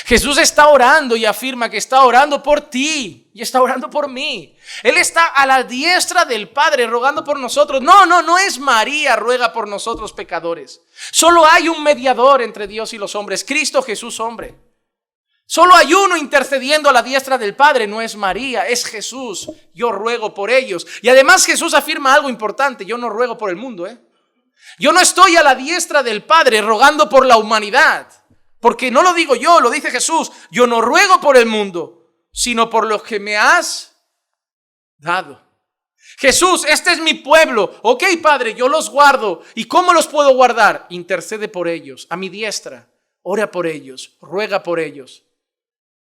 Jesús está orando y afirma que está orando por ti y está orando por mí. Él está a la diestra del Padre rogando por nosotros. No es María ruega por nosotros pecadores. Solo hay un mediador entre Dios y los hombres, Cristo Jesús hombre. Solo hay uno intercediendo a la diestra del Padre, no es María, es Jesús. Yo ruego por ellos. Y además Jesús afirma algo importante, yo no ruego por el mundo. Yo no estoy a la diestra del Padre rogando por la humanidad. Porque no lo digo yo, lo dice Jesús. Yo no ruego por el mundo, sino por los que me has dado. Jesús, este es mi pueblo. Ok, Padre, yo los guardo. ¿Y cómo los puedo guardar? Intercede por ellos, a mi diestra. Ora por ellos, ruega por ellos.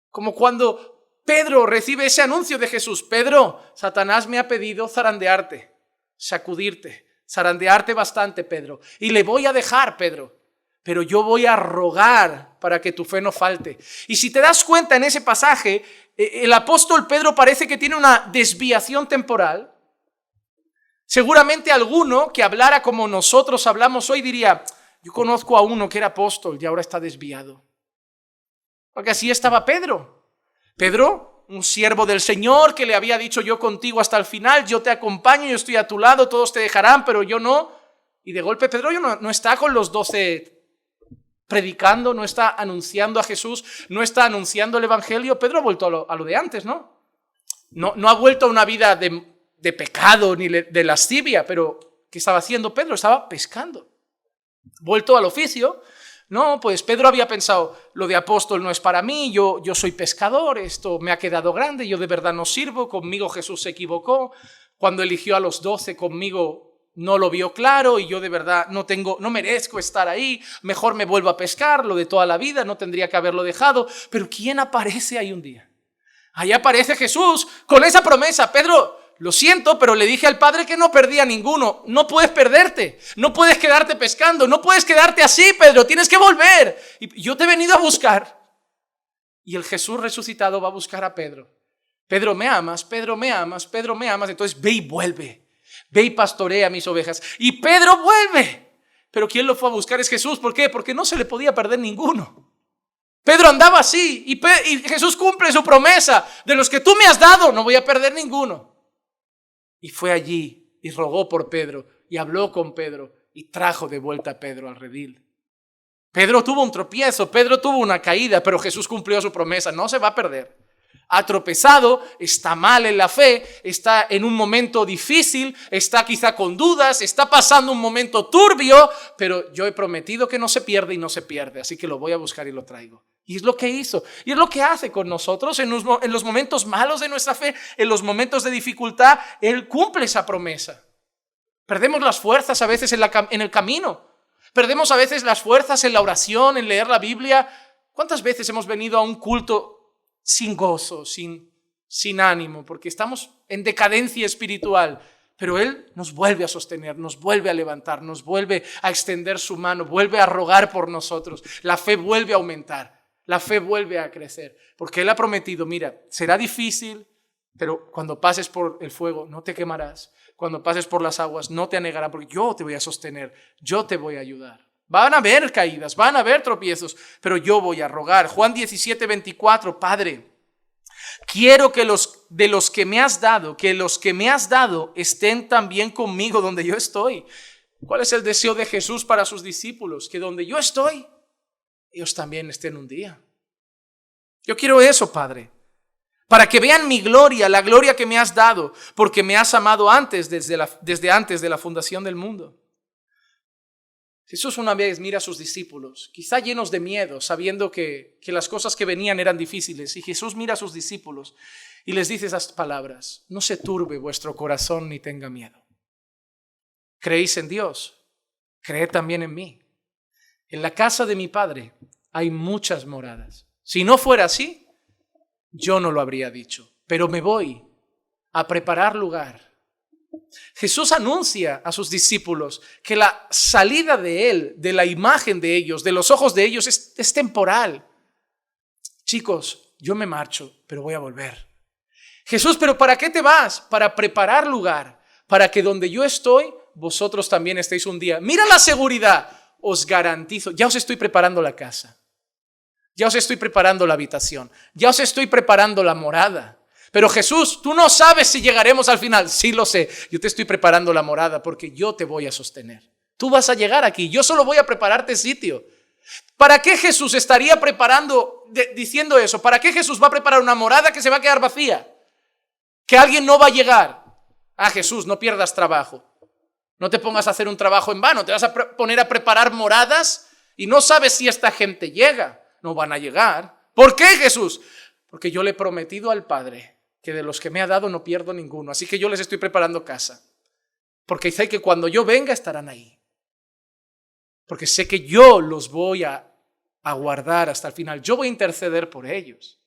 Como cuando Pedro recibe ese anuncio de Jesús. Pedro, Satanás me ha pedido zarandearte, sacudirte, zarandearte bastante, Pedro. Y le voy a dejar, Pedro. Pero yo voy a rogar para que tu fe no falte. Y si te das cuenta en ese pasaje, el apóstol Pedro parece que tiene una desviación temporal. Seguramente alguno que hablara como nosotros hablamos hoy diría, yo conozco a uno que era apóstol y ahora está desviado. Porque así estaba Pedro. Pedro, un siervo del Señor que le había dicho yo contigo hasta el final, yo te acompaño, yo estoy a tu lado, todos te dejarán, pero yo no. Y de golpe Pedro no está con los 12 predicando, no está anunciando a Jesús, no está anunciando el evangelio. Pedro ha vuelto a lo de antes, ¿no? No ha vuelto a una vida de pecado ni de lascivia, pero ¿qué estaba haciendo Pedro? Estaba pescando. Vuelto al oficio. No, pues Pedro había pensado, lo de apóstol no es para mí, yo soy pescador, esto me ha quedado grande, yo de verdad no sirvo, conmigo Jesús se equivocó, cuando eligió a los 12 conmigo no lo vio claro y yo de verdad no merezco estar ahí, mejor me vuelvo a pescar, lo de toda la vida, no tendría que haberlo dejado. Pero ¿quién aparece ahí un día? Ahí aparece Jesús con esa promesa. Pedro, lo siento, pero le dije al Padre que no perdía ninguno. No puedes perderte, no puedes quedarte pescando, no puedes quedarte así, Pedro, tienes que volver. Y yo te he venido a buscar. Y el Jesús resucitado va a buscar a Pedro. Pedro, ¿me amas? Pedro, ¿me amas? Pedro, ¿me amas? Entonces ve y vuelve. Ve y pastorea mis ovejas. Y Pedro vuelve. Pero ¿quién lo fue a buscar? Es Jesús. ¿Por qué? Porque no se le podía perder ninguno. Pedro andaba así y Jesús cumple su promesa. De los que tú me has dado, no voy a perder ninguno. Y fue allí y rogó por Pedro y habló con Pedro y trajo de vuelta a Pedro al redil. Pedro tuvo un tropiezo, Pedro tuvo una caída, pero Jesús cumplió su promesa. No se va a perder. Ha tropezado, está mal en la fe, está en un momento difícil, está quizá con dudas, está pasando un momento turbio, pero yo he prometido que no se pierde y no se pierde, así que lo voy a buscar y lo traigo. Y es lo que hizo, y es lo que hace con nosotros en los momentos malos de nuestra fe, en los momentos de dificultad. Él cumple esa promesa. Perdemos las fuerzas a veces en el camino, perdemos a veces las fuerzas en la oración, en leer la Biblia. ¿Cuántas veces hemos venido a un culto sin gozo, sin ánimo, porque estamos en decadencia espiritual? Pero Él nos vuelve a sostener, nos vuelve a levantar, nos vuelve a extender su mano, vuelve a rogar por nosotros. La fe vuelve a aumentar, la fe vuelve a crecer, porque Él ha prometido, mira, será difícil, pero cuando pases por el fuego no te quemarás, cuando pases por las aguas no te anegará, porque yo te voy a sostener, yo te voy a ayudar. Van a haber caídas, van a haber tropiezos, pero yo voy a rogar. Juan 17:24, Padre, quiero que de los que me has dado estén también conmigo donde yo estoy. ¿Cuál es el deseo de Jesús para sus discípulos? Que donde yo estoy, ellos también estén un día. Yo quiero eso, Padre, para que vean mi gloria, la gloria que me has dado, porque me has amado desde antes de la fundación del mundo. Jesús una vez mira a sus discípulos, quizá llenos de miedo, sabiendo que las cosas que venían eran difíciles. Y Jesús mira a sus discípulos y les dice esas palabras: no se turbe vuestro corazón ni tenga miedo. ¿Creéis en Dios? Creed también en mí. En la casa de mi Padre hay muchas moradas. Si no fuera así, yo no lo habría dicho. Pero me voy a preparar lugar. Jesús anuncia a sus discípulos que la salida de Él, de la imagen de ellos, de los ojos de ellos, es temporal. Chicos, yo me marcho, pero voy a volver. Jesús, ¿pero para qué te vas? Para preparar lugar, para que donde yo estoy, vosotros también estéis un día. Mira la seguridad, os garantizo, ya os estoy preparando la casa. Ya os estoy preparando la habitación. Ya os estoy preparando la morada. Pero Jesús, tú no sabes si llegaremos al final. Sí lo sé. Yo te estoy preparando la morada porque yo te voy a sostener. Tú vas a llegar aquí. Yo solo voy a prepararte sitio. ¿Para qué Jesús estaría diciendo eso? ¿Para qué Jesús va a preparar una morada que se va a quedar vacía? Que alguien no va a llegar. Jesús, no pierdas trabajo. No te pongas a hacer un trabajo en vano. Te vas a poner a preparar moradas y no sabes si esta gente llega. No van a llegar. ¿Por qué, Jesús? Porque yo le he prometido al Padre que de los que me ha dado no pierdo ninguno. Así que yo les estoy preparando casa. Porque sé que cuando yo venga estarán ahí. Porque sé que yo los voy a guardar hasta el final. Yo voy a interceder por ellos.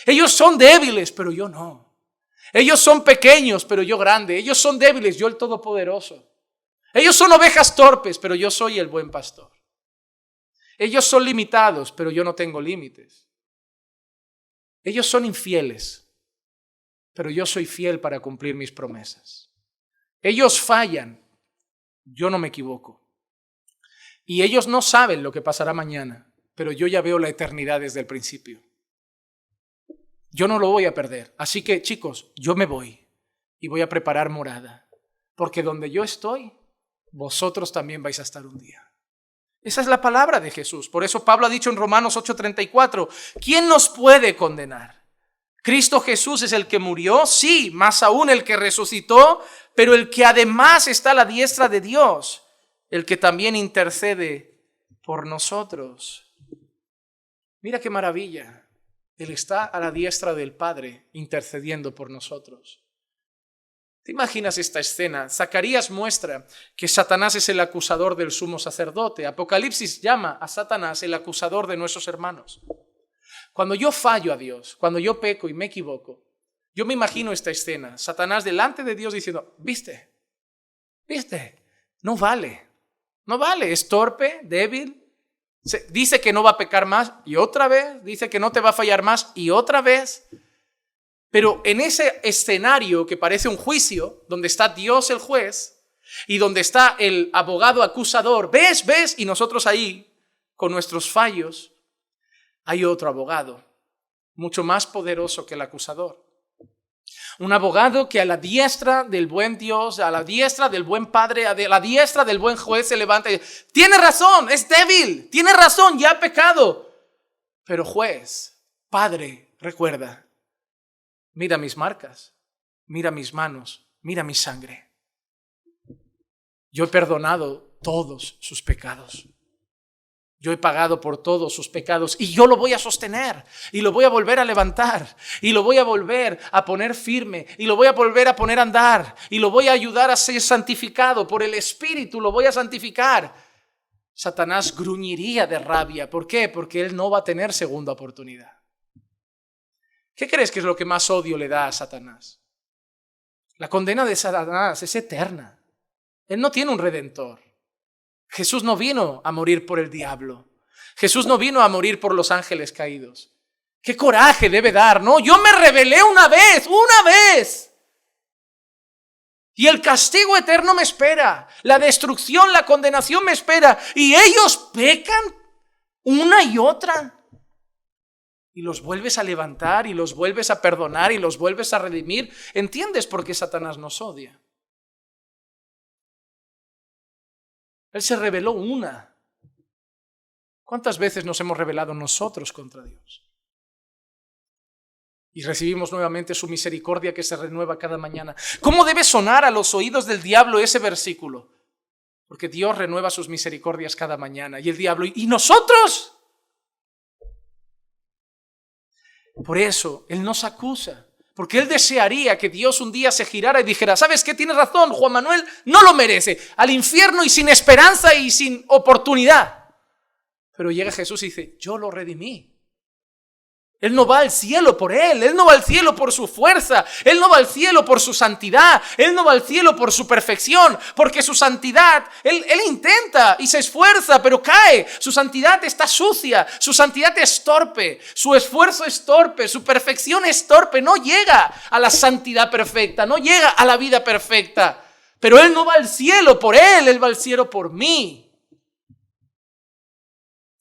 Ellos son débiles, pero yo no. Ellos son pequeños, pero yo grande. Ellos son débiles, yo el Todopoderoso. Ellos son ovejas torpes, pero yo soy el buen pastor. Ellos son limitados, pero yo no tengo límites. Ellos son infieles, pero yo soy fiel para cumplir mis promesas. Ellos fallan, yo no me equivoco. Y ellos no saben lo que pasará mañana, pero yo ya veo la eternidad desde el principio. Yo no lo voy a perder. Así que, chicos, yo me voy y voy a preparar morada. Porque donde yo estoy, vosotros también vais a estar un día. Esa es la palabra de Jesús. Por eso Pablo ha dicho en Romanos 8:34, ¿quién nos puede condenar? Cristo Jesús es el que murió, sí, más aún el que resucitó, pero el que además está a la diestra de Dios, el que también intercede por nosotros. Mira qué maravilla. Él está a la diestra del Padre intercediendo por nosotros. ¿Te imaginas esta escena? Zacarías muestra que Satanás es el acusador del sumo sacerdote. Apocalipsis llama a Satanás el acusador de nuestros hermanos. Cuando yo fallo a Dios, cuando yo peco y me equivoco, yo me imagino esta escena. Satanás delante de Dios diciendo, ¿viste? No vale, es torpe, débil. Dice que no va a pecar más y otra vez, dice que no te va a fallar más y otra vez. Pero en ese escenario que parece un juicio, donde está Dios el juez y donde está el abogado acusador, ¿ves? Y nosotros ahí, con nuestros fallos, hay otro abogado, mucho más poderoso que el acusador. Un abogado que a la diestra del buen Dios, a la diestra del buen Padre, a la diestra del buen juez se levanta y dice, tiene razón, es débil, tiene razón, ya ha pecado. Pero juez, Padre, recuerda, mira mis marcas, mira mis manos, mira mi sangre. Yo he perdonado todos sus pecados. Yo he pagado por todos sus pecados y yo lo voy a sostener y lo voy a volver a levantar y lo voy a volver a poner firme y lo voy a volver a poner a andar y lo voy a ayudar a ser santificado por el Espíritu, lo voy a santificar. Satanás gruñiría de rabia. ¿Por qué? Porque él no va a tener segunda oportunidad. ¿Qué crees que es lo que más odio le da a Satanás? La condena de Satanás es eterna. Él no tiene un redentor. Jesús no vino a morir por el diablo. Jesús no vino a morir por los ángeles caídos. ¡Qué coraje debe dar! No, yo me rebelé una vez. Y el castigo eterno me espera. La destrucción, la condenación me espera. Y ellos pecan una y otra. Y los vuelves a levantar y los vuelves a perdonar y los vuelves a redimir. ¿Entiendes por qué Satanás nos odia? Él se rebeló una. ¿Cuántas veces nos hemos rebelado nosotros contra Dios? Y recibimos nuevamente su misericordia que se renueva cada mañana. ¿Cómo debe sonar a los oídos del diablo ese versículo? Porque Dios renueva sus misericordias cada mañana. Y el diablo, ¿y nosotros? Por eso, Él nos acusa. Porque Él desearía que Dios un día se girara y dijera, ¿sabes qué? Tienes razón, Juan Manuel no lo merece. Al infierno y sin esperanza y sin oportunidad. Pero llega Jesús y dice, yo lo redimí. Él no va al cielo por él, Él no va al cielo por su fuerza, Él no va al cielo por su santidad, Él no va al cielo por su perfección, porque su santidad, Él intenta y se esfuerza, pero cae. Su santidad está sucia, su santidad es torpe, su esfuerzo es torpe, su perfección es torpe, no llega a la santidad perfecta, no llega a la vida perfecta. Pero Él no va al cielo por él va al cielo por mí.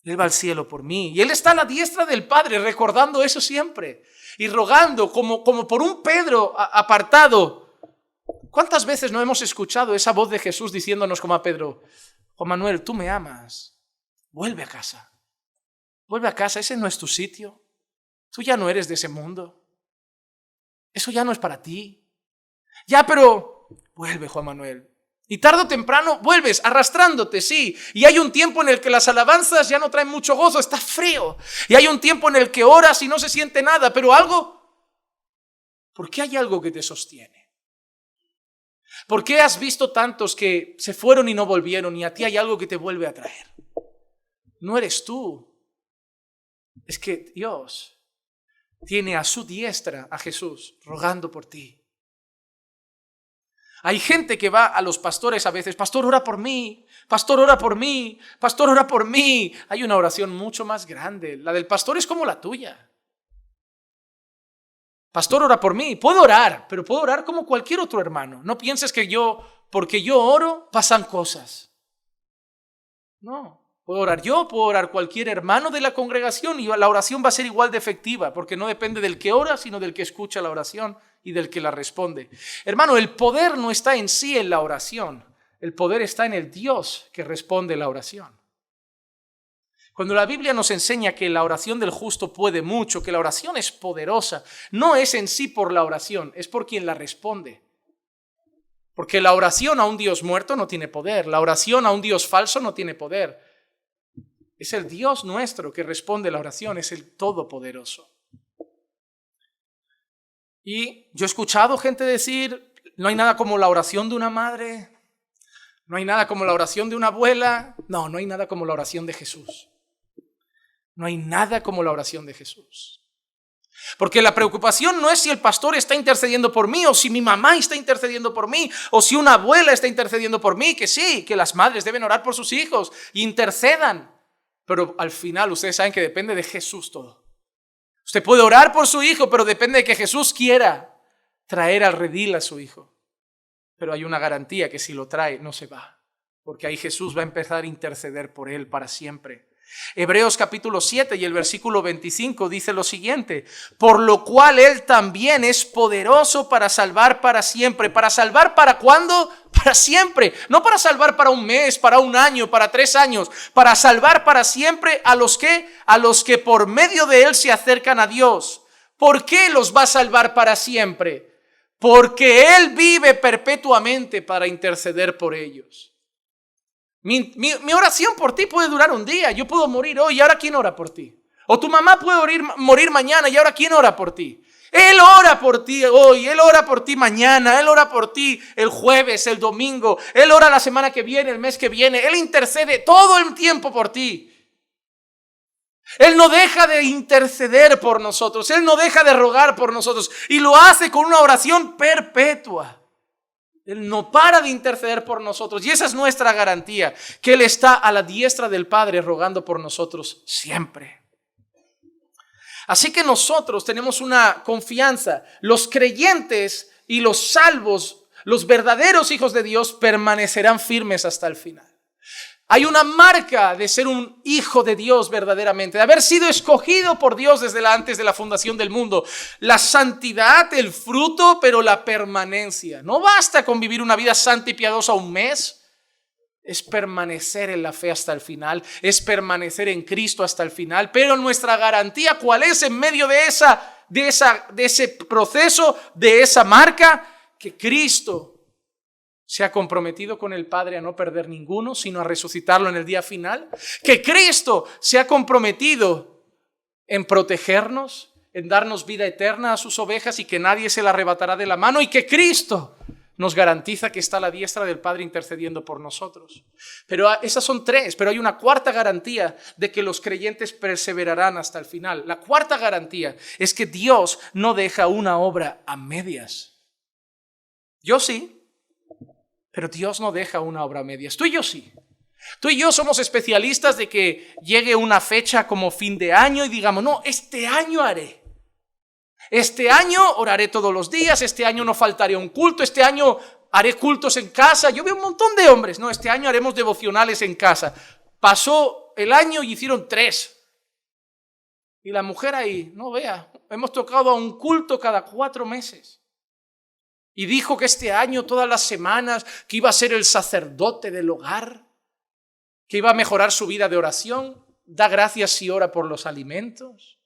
Él va al cielo por mí. Y Él está a la diestra del Padre, recordando eso siempre. Y rogando como por un Pedro apartado. ¿Cuántas veces no hemos escuchado esa voz de Jesús diciéndonos como a Pedro: Juan Manuel, tú me amas. Vuelve a casa. Vuelve a casa, ese no es tu sitio. Tú ya no eres de ese mundo. Eso ya no es para ti. Ya, pero vuelve, Juan Manuel. Y tarde o temprano vuelves arrastrándote, sí. Y hay un tiempo en el que las alabanzas ya no traen mucho gozo, está frío. Y hay un tiempo en el que oras y no se siente nada, pero algo. ¿Por qué hay algo que te sostiene? ¿Por qué has visto tantos que se fueron y no volvieron y a ti hay algo que te vuelve a traer? No eres tú. Es que Dios tiene a su diestra a Jesús rogando por ti. Hay gente que va a los pastores a veces: pastor, ora por mí, pastor, ora por mí, pastor, ora por mí. Hay una oración mucho más grande. La del pastor es como la tuya. Pastor, ora por mí. Puedo orar, pero puedo orar como cualquier otro hermano. No pienses que porque yo oro, pasan cosas. No. Puedo orar yo, puedo orar cualquier hermano de la congregación y la oración va a ser igual de efectiva, porque no depende del que ora, sino del que escucha la oración y del que la responde. Hermano, el poder no está en sí en la oración, el poder está en el Dios que responde la oración. Cuando la Biblia nos enseña que la oración del justo puede mucho, que la oración es poderosa, no es en sí por la oración, es por quien la responde. Porque la oración a un Dios muerto no tiene poder, la oración a un Dios falso no tiene poder. Es el Dios nuestro que responde la oración, es el Todopoderoso. Y yo he escuchado gente decir: no hay nada como la oración de una madre, no hay nada como la oración de una abuela. No, no hay nada como la oración de Jesús. No hay nada como la oración de Jesús. Porque la preocupación no es si el pastor está intercediendo por mí, o si mi mamá está intercediendo por mí, o si una abuela está intercediendo por mí, que sí, que las madres deben orar por sus hijos, intercedan. Pero al final ustedes saben que depende de Jesús todo. Usted puede orar por su hijo, pero depende de que Jesús quiera traer al redil a su hijo. Pero hay una garantía que si lo trae no se va, porque ahí Jesús va a empezar a interceder por él para siempre. Hebreos capítulo 7 y el versículo 25 dice lo siguiente: por lo cual Él también es poderoso para salvar para siempre. ¿Para salvar para cuándo? Para siempre. No para salvar para un mes, para un año, para 3 años. Para salvar para siempre a los que por medio de Él se acercan a Dios. ¿Por qué los va a salvar para siempre? Porque Él vive perpetuamente para interceder por ellos. Mi oración por ti puede durar un día. Yo puedo morir hoy y ahora ¿quién ora por ti? O tu mamá puede morir mañana y ahora ¿quién ora por ti? Él ora por ti hoy, Él ora por ti mañana, Él ora por ti el jueves, el domingo, Él ora la semana que viene, el mes que viene. Él intercede todo el tiempo por ti. Él no deja de interceder por nosotros, Él no deja de rogar por nosotros y lo hace con una oración perpetua. Él no para de interceder por nosotros y esa es nuestra garantía, que Él está a la diestra del Padre rogando por nosotros siempre. Así que nosotros tenemos una confianza. Los creyentes y los salvos, los verdaderos hijos de Dios, permanecerán firmes hasta el final. Hay una marca de ser un hijo de Dios verdaderamente, de haber sido escogido por Dios desde antes de la fundación del mundo. La santidad, el fruto, pero la permanencia. No basta con vivir una vida santa y piadosa un mes. Es permanecer en la fe hasta el final, es permanecer en Cristo hasta el final. Pero nuestra garantía, ¿cuál es en medio de ese proceso, de esa marca? Que Cristo se ha comprometido con el Padre a no perder ninguno, sino a resucitarlo en el día final. Que Cristo se ha comprometido en protegernos, en darnos vida eterna a sus ovejas y que nadie se la arrebatará de la mano. Y que Cristo nos garantiza que está a la diestra del Padre intercediendo por nosotros. Pero esas son 3, pero hay una cuarta garantía de que los creyentes perseverarán hasta el final. La cuarta garantía es que Dios no deja una obra a medias. Yo sí. Pero Dios no deja una obra a medias. Tú y yo sí. Tú y yo somos especialistas de que llegue una fecha como fin de año y digamos, no, este año haré. Este año oraré todos los días, este año no faltaré a un culto, este año haré cultos en casa. Yo veo un montón de hombres, no, este año haremos devocionales en casa. Pasó el año y hicieron 3. Y la mujer ahí, no vea, hemos tocado a un culto cada 4 meses. Y dijo que este año, todas las semanas, que iba a ser el sacerdote del hogar, que iba a mejorar su vida de oración, da gracias y ora por los alimentos,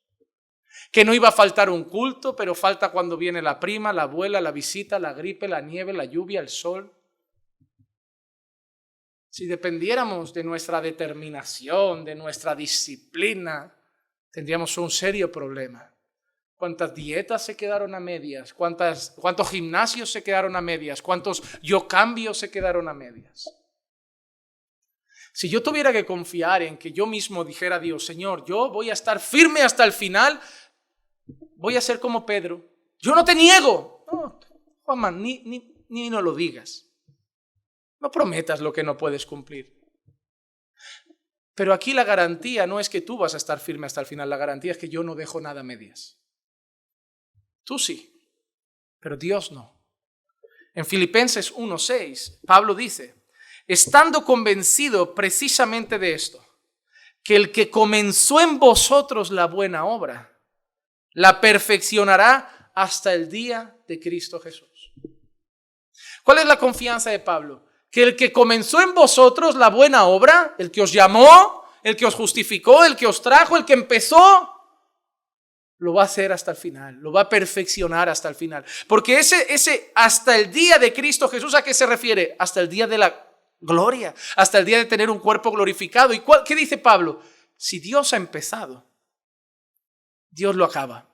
que no iba a faltar un culto, pero falta cuando viene la prima, la abuela, la visita, la gripe, la nieve, la lluvia, el sol. Si dependiéramos de nuestra determinación, de nuestra disciplina, tendríamos un serio problema. ¿Cuántas dietas se quedaron a medias? ¿Cuántos gimnasios se quedaron a medias? ¿Cuántos yo cambios se quedaron a medias? Si yo tuviera que confiar en que yo mismo dijera a Dios, Señor, yo voy a estar firme hasta el final, voy a ser como Pedro. Yo no te niego. No, Juanma, ni no lo digas. No prometas lo que no puedes cumplir. Pero aquí la garantía no es que tú vas a estar firme hasta el final. La garantía es que yo no dejo nada a medias. Tú sí, pero Dios no. En Filipenses 1:6, Pablo dice, estando convencido precisamente de esto, que el que comenzó en vosotros la buena obra, la perfeccionará hasta el día de Cristo Jesús. ¿Cuál es la confianza de Pablo? Que el que comenzó en vosotros la buena obra, el que os llamó, el que os justificó, el que os trajo, el que empezó, lo va a hacer hasta el final, lo va a perfeccionar hasta el final. Porque ese hasta el día de Cristo Jesús, ¿a qué se refiere? Hasta el día de la gloria, hasta el día de tener un cuerpo glorificado. ¿Y qué dice Pablo? Si Dios ha empezado, Dios lo acaba.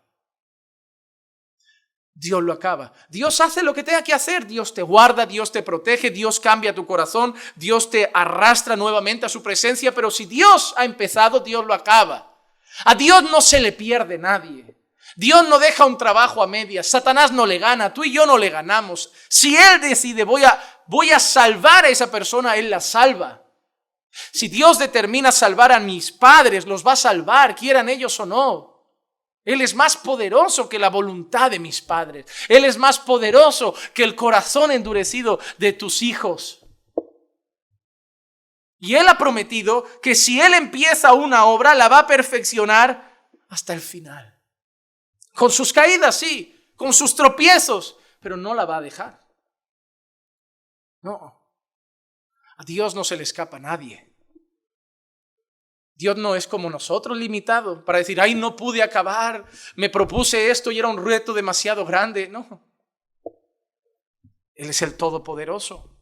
Dios lo acaba. Dios hace lo que tenga que hacer. Dios te guarda, Dios te protege, Dios cambia tu corazón, Dios te arrastra nuevamente a su presencia, pero si Dios ha empezado, Dios lo acaba. A Dios no se le pierde nadie. Dios no deja un trabajo a medias. Satanás no le gana, tú y yo no le ganamos. Si Él decide voy a salvar a esa persona, Él la salva. Si Dios determina salvar a mis padres, los va a salvar, quieran ellos o no. Él es más poderoso que la voluntad de mis padres. Él es más poderoso que el corazón endurecido de tus hijos. Y Él ha prometido que si Él empieza una obra, la va a perfeccionar hasta el final. Con sus caídas, sí, con sus tropiezos, pero no la va a dejar. No, a Dios no se le escapa a nadie. Dios no es como nosotros, limitado, para decir, ay, no pude acabar, me propuse esto y era un reto demasiado grande. No, Él es el Todopoderoso.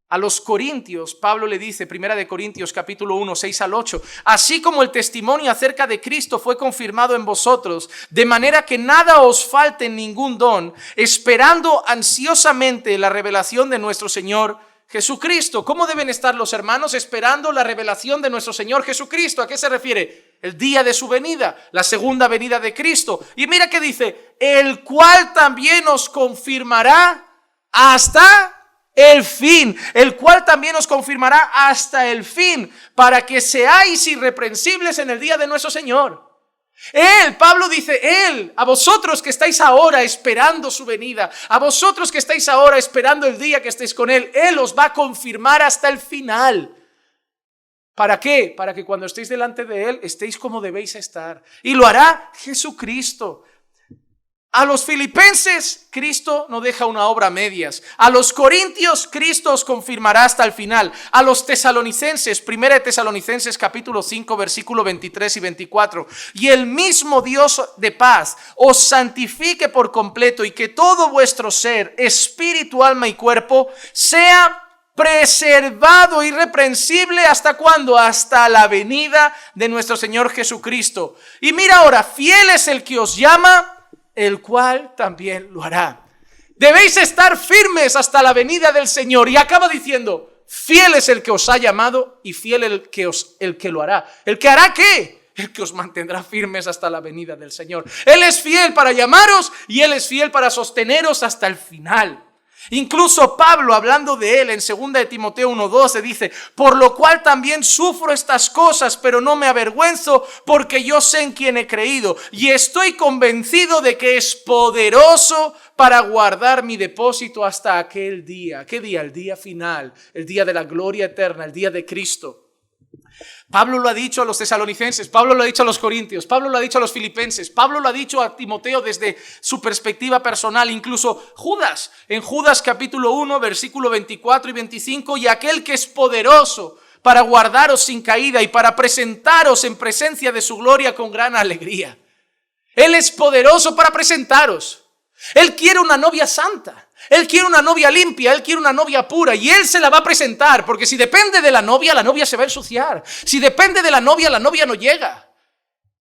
A los Corintios, Pablo le dice, 1 Corintios capítulo 1, 6 al 8, así como el testimonio acerca de Cristo fue confirmado en vosotros, de manera que nada os falte en ningún don, esperando ansiosamente la revelación de nuestro Señor Jesucristo. ¿Cómo deben estar los hermanos esperando la revelación de nuestro Señor Jesucristo? ¿A qué se refiere? El día de su venida, la segunda venida de Cristo. Y mira que dice, el cual también os confirmará hasta el fin, el cual también os confirmará hasta el fin, para que seáis irreprensibles en el día de nuestro Señor. Él, Pablo dice, Él, a vosotros que estáis ahora esperando su venida, a vosotros que estáis ahora esperando el día que estéis con Él, Él os va a confirmar hasta el final. ¿Para qué? Para que cuando estéis delante de Él estéis como debéis estar. Y lo hará Jesucristo. A los filipenses, Cristo no deja una obra a medias. A los corintios, Cristo os confirmará hasta el final. A los tesalonicenses, 1 Tesalonicenses capítulo 5, versículo 23 y 24. Y el mismo Dios de paz os santifique por completo y que todo vuestro ser, espíritu, alma y cuerpo, sea preservado irreprensible. ¿Hasta cuándo? Hasta la venida de nuestro Señor Jesucristo. Y mira ahora, fiel es el que os llama, el cual también lo hará. Debéis estar firmes hasta la venida del Señor. Y acaba diciendo, fiel es el que os ha llamado y fiel el que lo hará. ¿El que hará qué? El que os mantendrá firmes hasta la venida del Señor. Él es fiel para llamaros y Él es fiel para sosteneros hasta el final. Incluso Pablo, hablando de él en 2 de Timoteo 1:12, dice, por lo cual también sufro estas cosas, pero no me avergüenzo, porque yo sé en quién he creído y estoy convencido de que es poderoso para guardar mi depósito hasta aquel día. ¿Qué día? El día final, el día de la gloria eterna, el día de Cristo. Pablo lo ha dicho a los tesalonicenses, Pablo lo ha dicho a los corintios, Pablo lo ha dicho a los filipenses, Pablo lo ha dicho a Timoteo desde su perspectiva personal, incluso Judas, en Judas capítulo 1, versículo 24 y 25, y aquel que es poderoso para guardaros sin caída y para presentaros en presencia de su gloria con gran alegría. Él es poderoso para presentaros. Él quiere una novia santa. Él quiere una novia limpia, Él quiere una novia pura y Él se la va a presentar, porque si depende de la novia se va a ensuciar. Si depende de la novia no llega.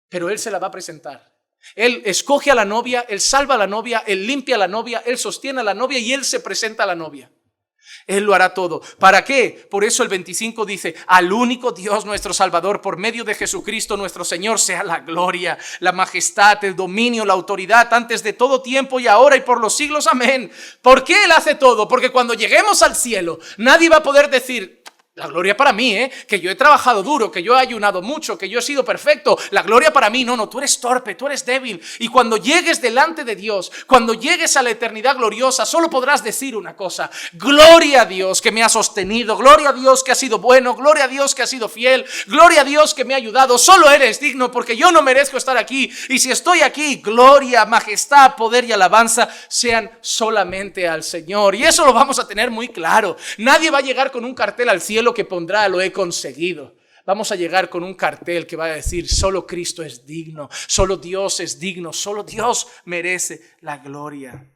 Pero Él se la va a presentar. Él escoge a la novia, Él salva a la novia, Él limpia a la novia, Él sostiene a la novia y Él se presenta a la novia. Él lo hará todo. ¿Para qué? Por eso el 25 dice, al único Dios nuestro Salvador, por medio de Jesucristo nuestro Señor, sea la gloria, la majestad, el dominio, la autoridad, antes de todo tiempo y ahora y por los siglos. Amén. ¿Por qué Él hace todo? Porque cuando lleguemos al cielo, nadie va a poder decir, la gloria para mí, que yo he trabajado duro, que yo he ayunado mucho, que yo he sido perfecto. La gloria para mí, no, tú eres torpe, tú eres débil. Y cuando llegues delante de Dios, cuando llegues a la eternidad gloriosa, solo podrás decir una cosa: gloria a Dios que me ha sostenido, gloria a Dios que ha sido bueno, gloria a Dios que ha sido fiel, gloria a Dios que me ha ayudado. Solo eres digno porque yo no merezco estar aquí. Y si estoy aquí, gloria, majestad, poder y alabanza sean solamente al Señor. Y eso lo vamos a tener muy claro. Nadie va a llegar con un cartel al cielo que pondrá lo he conseguido. Vamos a llegar con un cartel que va a decir solo Cristo es digno, solo Dios es digno, solo Dios merece la gloria.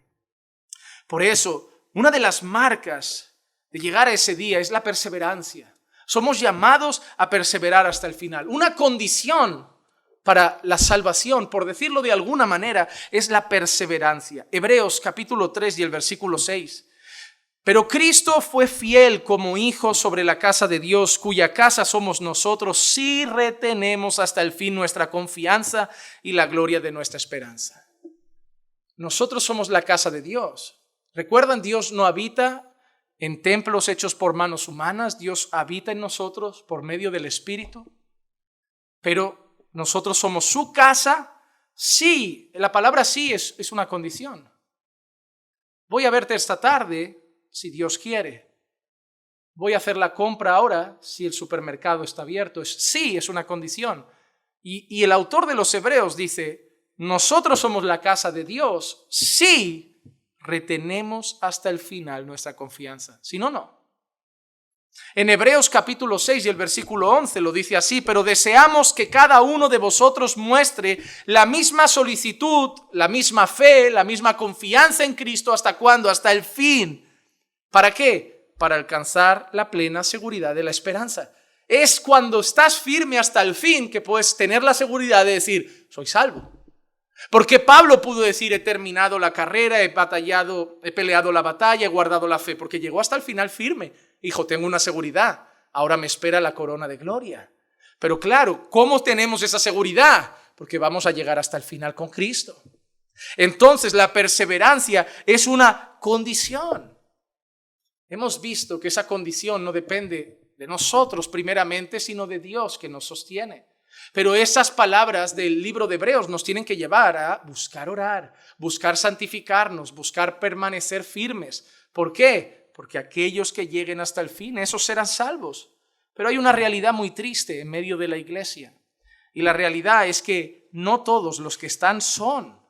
Por eso, una de las marcas de llegar a ese día es la perseverancia. Somos llamados a perseverar hasta el final. Una condición para la salvación, por decirlo de alguna manera, es la perseverancia. Hebreos capítulo 3 y el versículo 6. Pero Cristo fue fiel como hijo sobre la casa de Dios, cuya casa somos nosotros, si retenemos hasta el fin nuestra confianza y la gloria de nuestra esperanza. Nosotros somos la casa de Dios. ¿Recuerdan? Dios no habita en templos hechos por manos humanas. Dios habita en nosotros por medio del Espíritu. Pero nosotros somos su casa. Sí, la palabra sí es una condición. Voy a verte esta tarde si Dios quiere. Voy a hacer la compra ahora si el supermercado está abierto. Sí, es una condición. Y el autor de los Hebreos dice, nosotros somos la casa de Dios si retenemos hasta el final nuestra confianza. Si no, no. En Hebreos capítulo 6 y el versículo 11 lo dice así: pero deseamos que cada uno de vosotros muestre la misma solicitud, la misma fe, la misma confianza en Cristo. ¿Hasta cuándo? Hasta el fin. ¿Para qué? Para alcanzar la plena seguridad de la esperanza. Es cuando estás firme hasta el fin que puedes tener la seguridad de decir, soy salvo. Porque Pablo pudo decir, he terminado la carrera, he peleado la batalla, he guardado la fe, porque llegó hasta el final firme. Hijo, tengo una seguridad, ahora me espera la corona de gloria. Pero claro, ¿cómo tenemos esa seguridad? Porque vamos a llegar hasta el final con Cristo. Entonces la perseverancia es una condición. Hemos visto que esa condición no depende de nosotros primeramente, sino de Dios que nos sostiene. Pero esas palabras del libro de Hebreos nos tienen que llevar a buscar orar, buscar santificarnos, buscar permanecer firmes. ¿Por qué? Porque aquellos que lleguen hasta el fin, esos serán salvos. Pero hay una realidad muy triste en medio de la iglesia. Y la realidad es que no todos los que están son.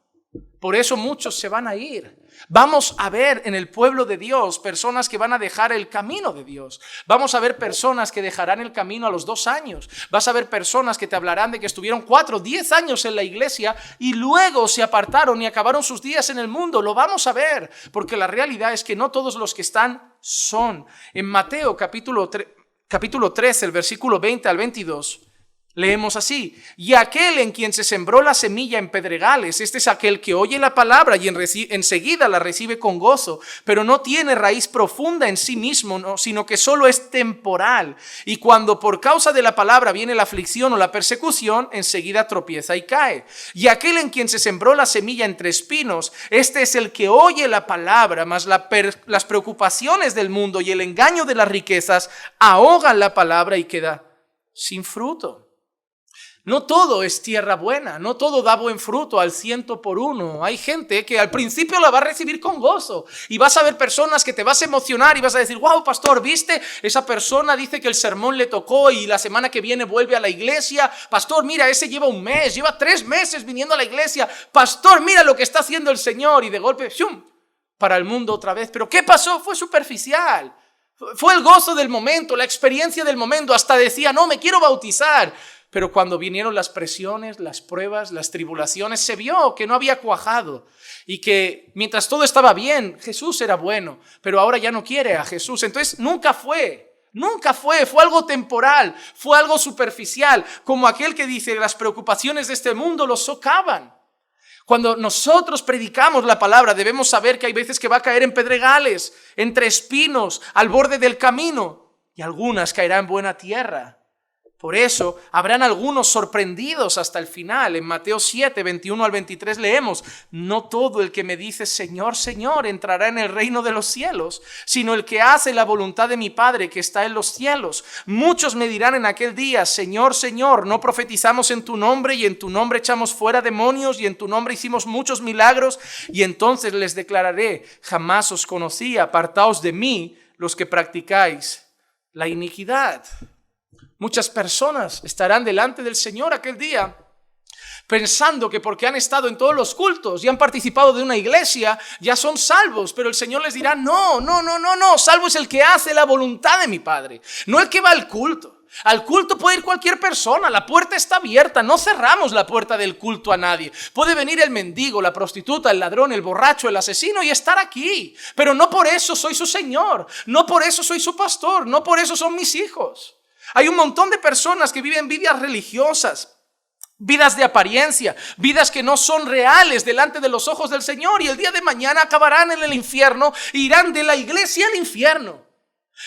Por eso muchos se van a ir. Vamos a ver en el pueblo de Dios personas que van a dejar el camino de Dios. Vamos a ver personas que dejarán el camino a los 2 años. Vas a ver personas que te hablarán de que estuvieron 4, 10 años en la iglesia y luego se apartaron y acabaron sus días en el mundo. Lo vamos a ver, porque la realidad es que no todos los que están son. En Mateo capítulo 13, el versículo 20 al 22, leemos así: y aquel en quien se sembró la semilla en pedregales, este es aquel que oye la palabra y enseguida la recibe con gozo, pero no tiene raíz profunda en sí mismo, no, sino que solo es temporal. Y cuando por causa de la palabra viene la aflicción o la persecución, enseguida tropieza y cae. Y aquel en quien se sembró la semilla entre espinos, este es el que oye la palabra, mas las preocupaciones del mundo y el engaño de las riquezas ahogan la palabra y queda sin fruto. No todo es tierra buena, no todo da buen fruto al 100%. Hay gente que al principio la va a recibir con gozo y vas a ver personas que te vas a emocionar y vas a decir, wow, pastor, ¿viste? Esa persona dice que el sermón le tocó y la semana que viene vuelve a la iglesia. Pastor, mira, ese lleva un mes, lleva 3 meses viniendo a la iglesia. Pastor, mira lo que está haciendo el Señor, y de golpe, ¡shum!, para el mundo otra vez. ¿Pero qué pasó? Fue superficial. Fue el gozo del momento, la experiencia del momento. Hasta decía, no, me quiero bautizar. Pero cuando vinieron las presiones, las pruebas, las tribulaciones, se vio que no había cuajado y que mientras todo estaba bien, Jesús era bueno, pero ahora ya no quiere a Jesús. Entonces nunca fue algo temporal, fue algo superficial, como aquel que dice, las preocupaciones de este mundo los socavan. Cuando nosotros predicamos la palabra, debemos saber que hay veces que va a caer en pedregales, entre espinos, al borde del camino, y algunas caerán en buena tierra. Por eso habrán algunos sorprendidos hasta el final. En Mateo 7, 21 al 23 leemos, no todo el que me dice Señor, Señor entrará en el reino de los cielos, sino el que hace la voluntad de mi Padre que está en los cielos. Muchos me dirán en aquel día, Señor, Señor, no profetizamos en tu nombre y en tu nombre echamos fuera demonios y en tu nombre hicimos muchos milagros. Y entonces les declararé, jamás os conocí, apartaos de mí los que practicáis la iniquidad. Muchas personas estarán delante del Señor aquel día pensando que porque han estado en todos los cultos y han participado de una iglesia ya son salvos, pero el Señor les dirá, no, salvo es el que hace la voluntad de mi Padre, no el que va al culto. Al culto puede ir cualquier persona, la puerta está abierta, no cerramos la puerta del culto a nadie. Puede venir el mendigo, la prostituta, el ladrón, el borracho, el asesino y estar aquí, pero no por eso soy su Señor, no por eso soy su pastor, no por eso son mis hijos. Hay un montón de personas que viven vidas religiosas, vidas de apariencia, vidas que no son reales delante de los ojos del Señor, y el día de mañana acabarán en el infierno e irán de la iglesia al infierno.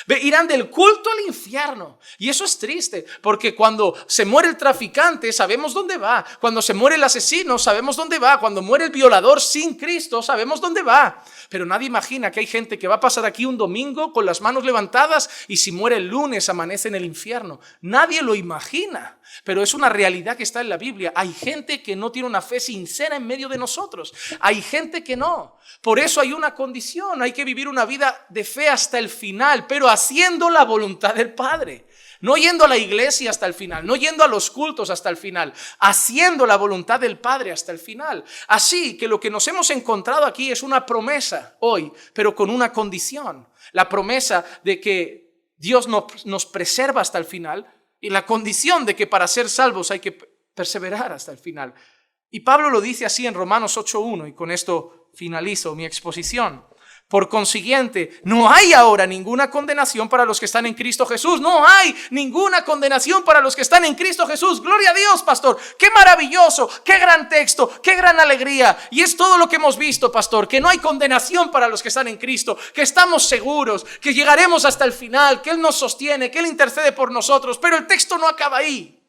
Irán del culto al infierno. Y eso es triste, porque cuando se muere el traficante sabemos dónde va, cuando se muere el asesino sabemos dónde va, cuando muere el violador sin Cristo sabemos dónde va. Pero nadie imagina que hay gente que va a pasar aquí un domingo con las manos levantadas y si muere el lunes amanece en el infierno. Nadie lo imagina, pero es una realidad que está en la Biblia. Hay gente que no tiene una fe sincera en medio de nosotros, hay gente que no. Por eso hay una condición, hay que vivir una vida de fe hasta el final, pero haciendo la voluntad del Padre. No yendo a la iglesia hasta el final, no yendo a los cultos hasta el final, haciendo la voluntad del Padre hasta el final. Así que lo que nos hemos encontrado aquí es una promesa hoy, pero con una condición. La promesa de que Dios nos preserva hasta el final y la condición de que para ser salvos hay que perseverar hasta el final. Y Pablo lo dice así en Romanos 8:1, y con esto finalizo mi exposición. Por consiguiente, no hay ahora ninguna condenación para los que están en Cristo Jesús. No hay ninguna condenación para los que están en Cristo Jesús. Gloria a Dios, pastor. Qué maravilloso, qué gran texto, qué gran alegría. Y es todo lo que hemos visto, pastor, que no hay condenación para los que están en Cristo, que estamos seguros, que llegaremos hasta el final, que Él nos sostiene, que Él intercede por nosotros. Pero el texto no acaba ahí.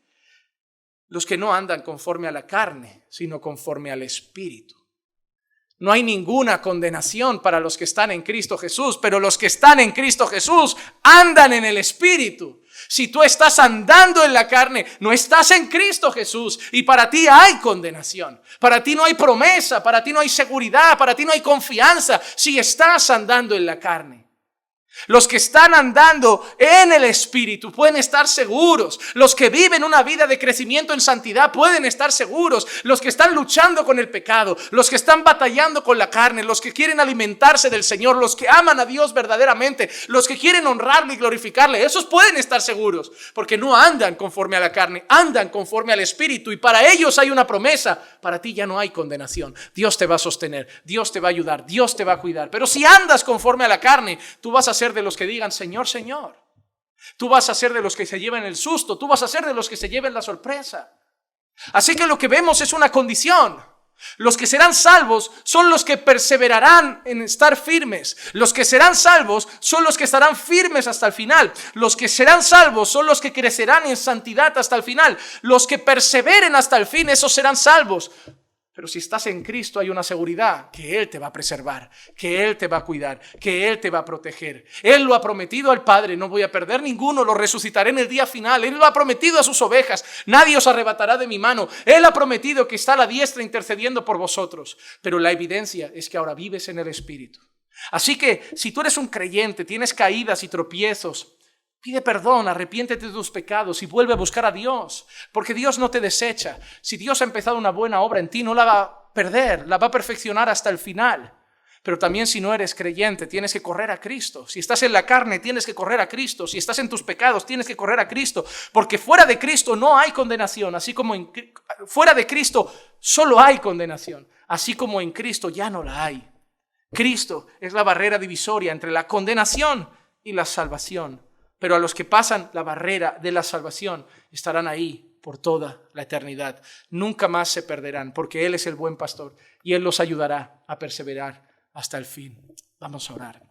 Los que no andan conforme a la carne, sino conforme al Espíritu. No hay ninguna condenación para los que están en Cristo Jesús, pero los que están en Cristo Jesús andan en el Espíritu. Si tú estás andando en la carne, no estás en Cristo Jesús, y para ti hay condenación. Para ti no hay promesa, para ti no hay seguridad, para ti no hay confianza si estás andando en la carne. Los que están andando en el Espíritu pueden estar seguros. Los que viven una vida de crecimiento en santidad pueden estar seguros. Los que están luchando con el pecado, los que están batallando con la carne, los que quieren alimentarse del Señor, los que aman a Dios verdaderamente, los que quieren honrarle y glorificarle, esos pueden estar seguros, porque no andan conforme a la carne, andan conforme al Espíritu, y para ellos hay una promesa. Para ti ya no hay condenación. Dios te va a sostener, Dios te va a ayudar, Dios te va a cuidar. Pero si andas conforme a la carne, tú vas a ser de los que digan Señor, Señor. Tú vas a ser de los que se lleven el susto, tú vas a ser de los que se lleven la sorpresa. Así que lo que vemos es una condición. Los que serán salvos son los que perseverarán en estar firmes. Los que serán salvos son los que estarán firmes hasta el final. Los que serán salvos son los que crecerán en santidad hasta el final. Los que perseveren hasta el fin, esos serán salvos. Pero si estás en Cristo hay una seguridad que Él te va a preservar, que Él te va a cuidar, que Él te va a proteger. Él lo ha prometido al Padre, no voy a perder ninguno, lo resucitaré en el día final. Él lo ha prometido a sus ovejas, nadie os arrebatará de mi mano. Él ha prometido que está a la diestra intercediendo por vosotros. Pero la evidencia es que ahora vives en el Espíritu. Así que si tú eres un creyente, tienes caídas y tropiezos, pide perdón, arrepiéntete de tus pecados y vuelve a buscar a Dios, porque Dios no te desecha. Si Dios ha empezado una buena obra en ti, no la va a perder, la va a perfeccionar hasta el final. Pero también si no eres creyente, tienes que correr a Cristo. Si estás en la carne, tienes que correr a Cristo. Si estás en tus pecados, tienes que correr a Cristo, porque fuera de Cristo no hay condenación, así como fuera de Cristo solo hay condenación, así como en Cristo ya no la hay. Cristo es la barrera divisoria entre la condenación y la salvación. Pero a los que pasan la barrera de la salvación estarán ahí por toda la eternidad. Nunca más se perderán porque Él es el buen pastor y Él los ayudará a perseverar hasta el fin. Vamos a orar.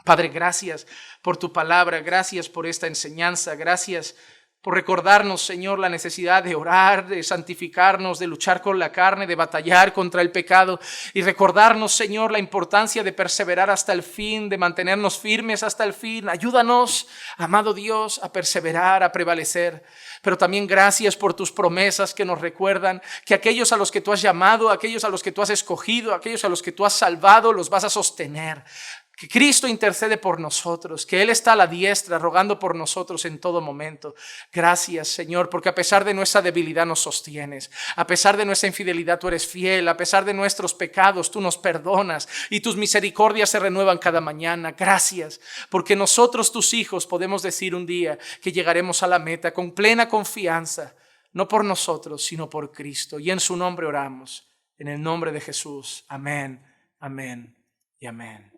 Padre, gracias por tu palabra, gracias por esta enseñanza, gracias por recordarnos, Señor, la necesidad de orar, de santificarnos, de luchar con la carne, de batallar contra el pecado y recordarnos, Señor, la importancia de perseverar hasta el fin, de mantenernos firmes hasta el fin. Ayúdanos, amado Dios, a perseverar, a prevalecer. Pero también gracias por tus promesas que nos recuerdan que aquellos a los que tú has llamado, aquellos a los que tú has escogido, aquellos a los que tú has salvado, los vas a sostener. Que Cristo intercede por nosotros, que Él está a la diestra rogando por nosotros en todo momento. Gracias, Señor, porque a pesar de nuestra debilidad nos sostienes. A pesar de nuestra infidelidad tú eres fiel. A pesar de nuestros pecados tú nos perdonas y tus misericordias se renuevan cada mañana. Gracias, porque nosotros, tus hijos, podemos decir un día que llegaremos a la meta con plena confianza, no por nosotros, sino por Cristo. Y en su nombre oramos, en el nombre de Jesús. Amén, amén y amén.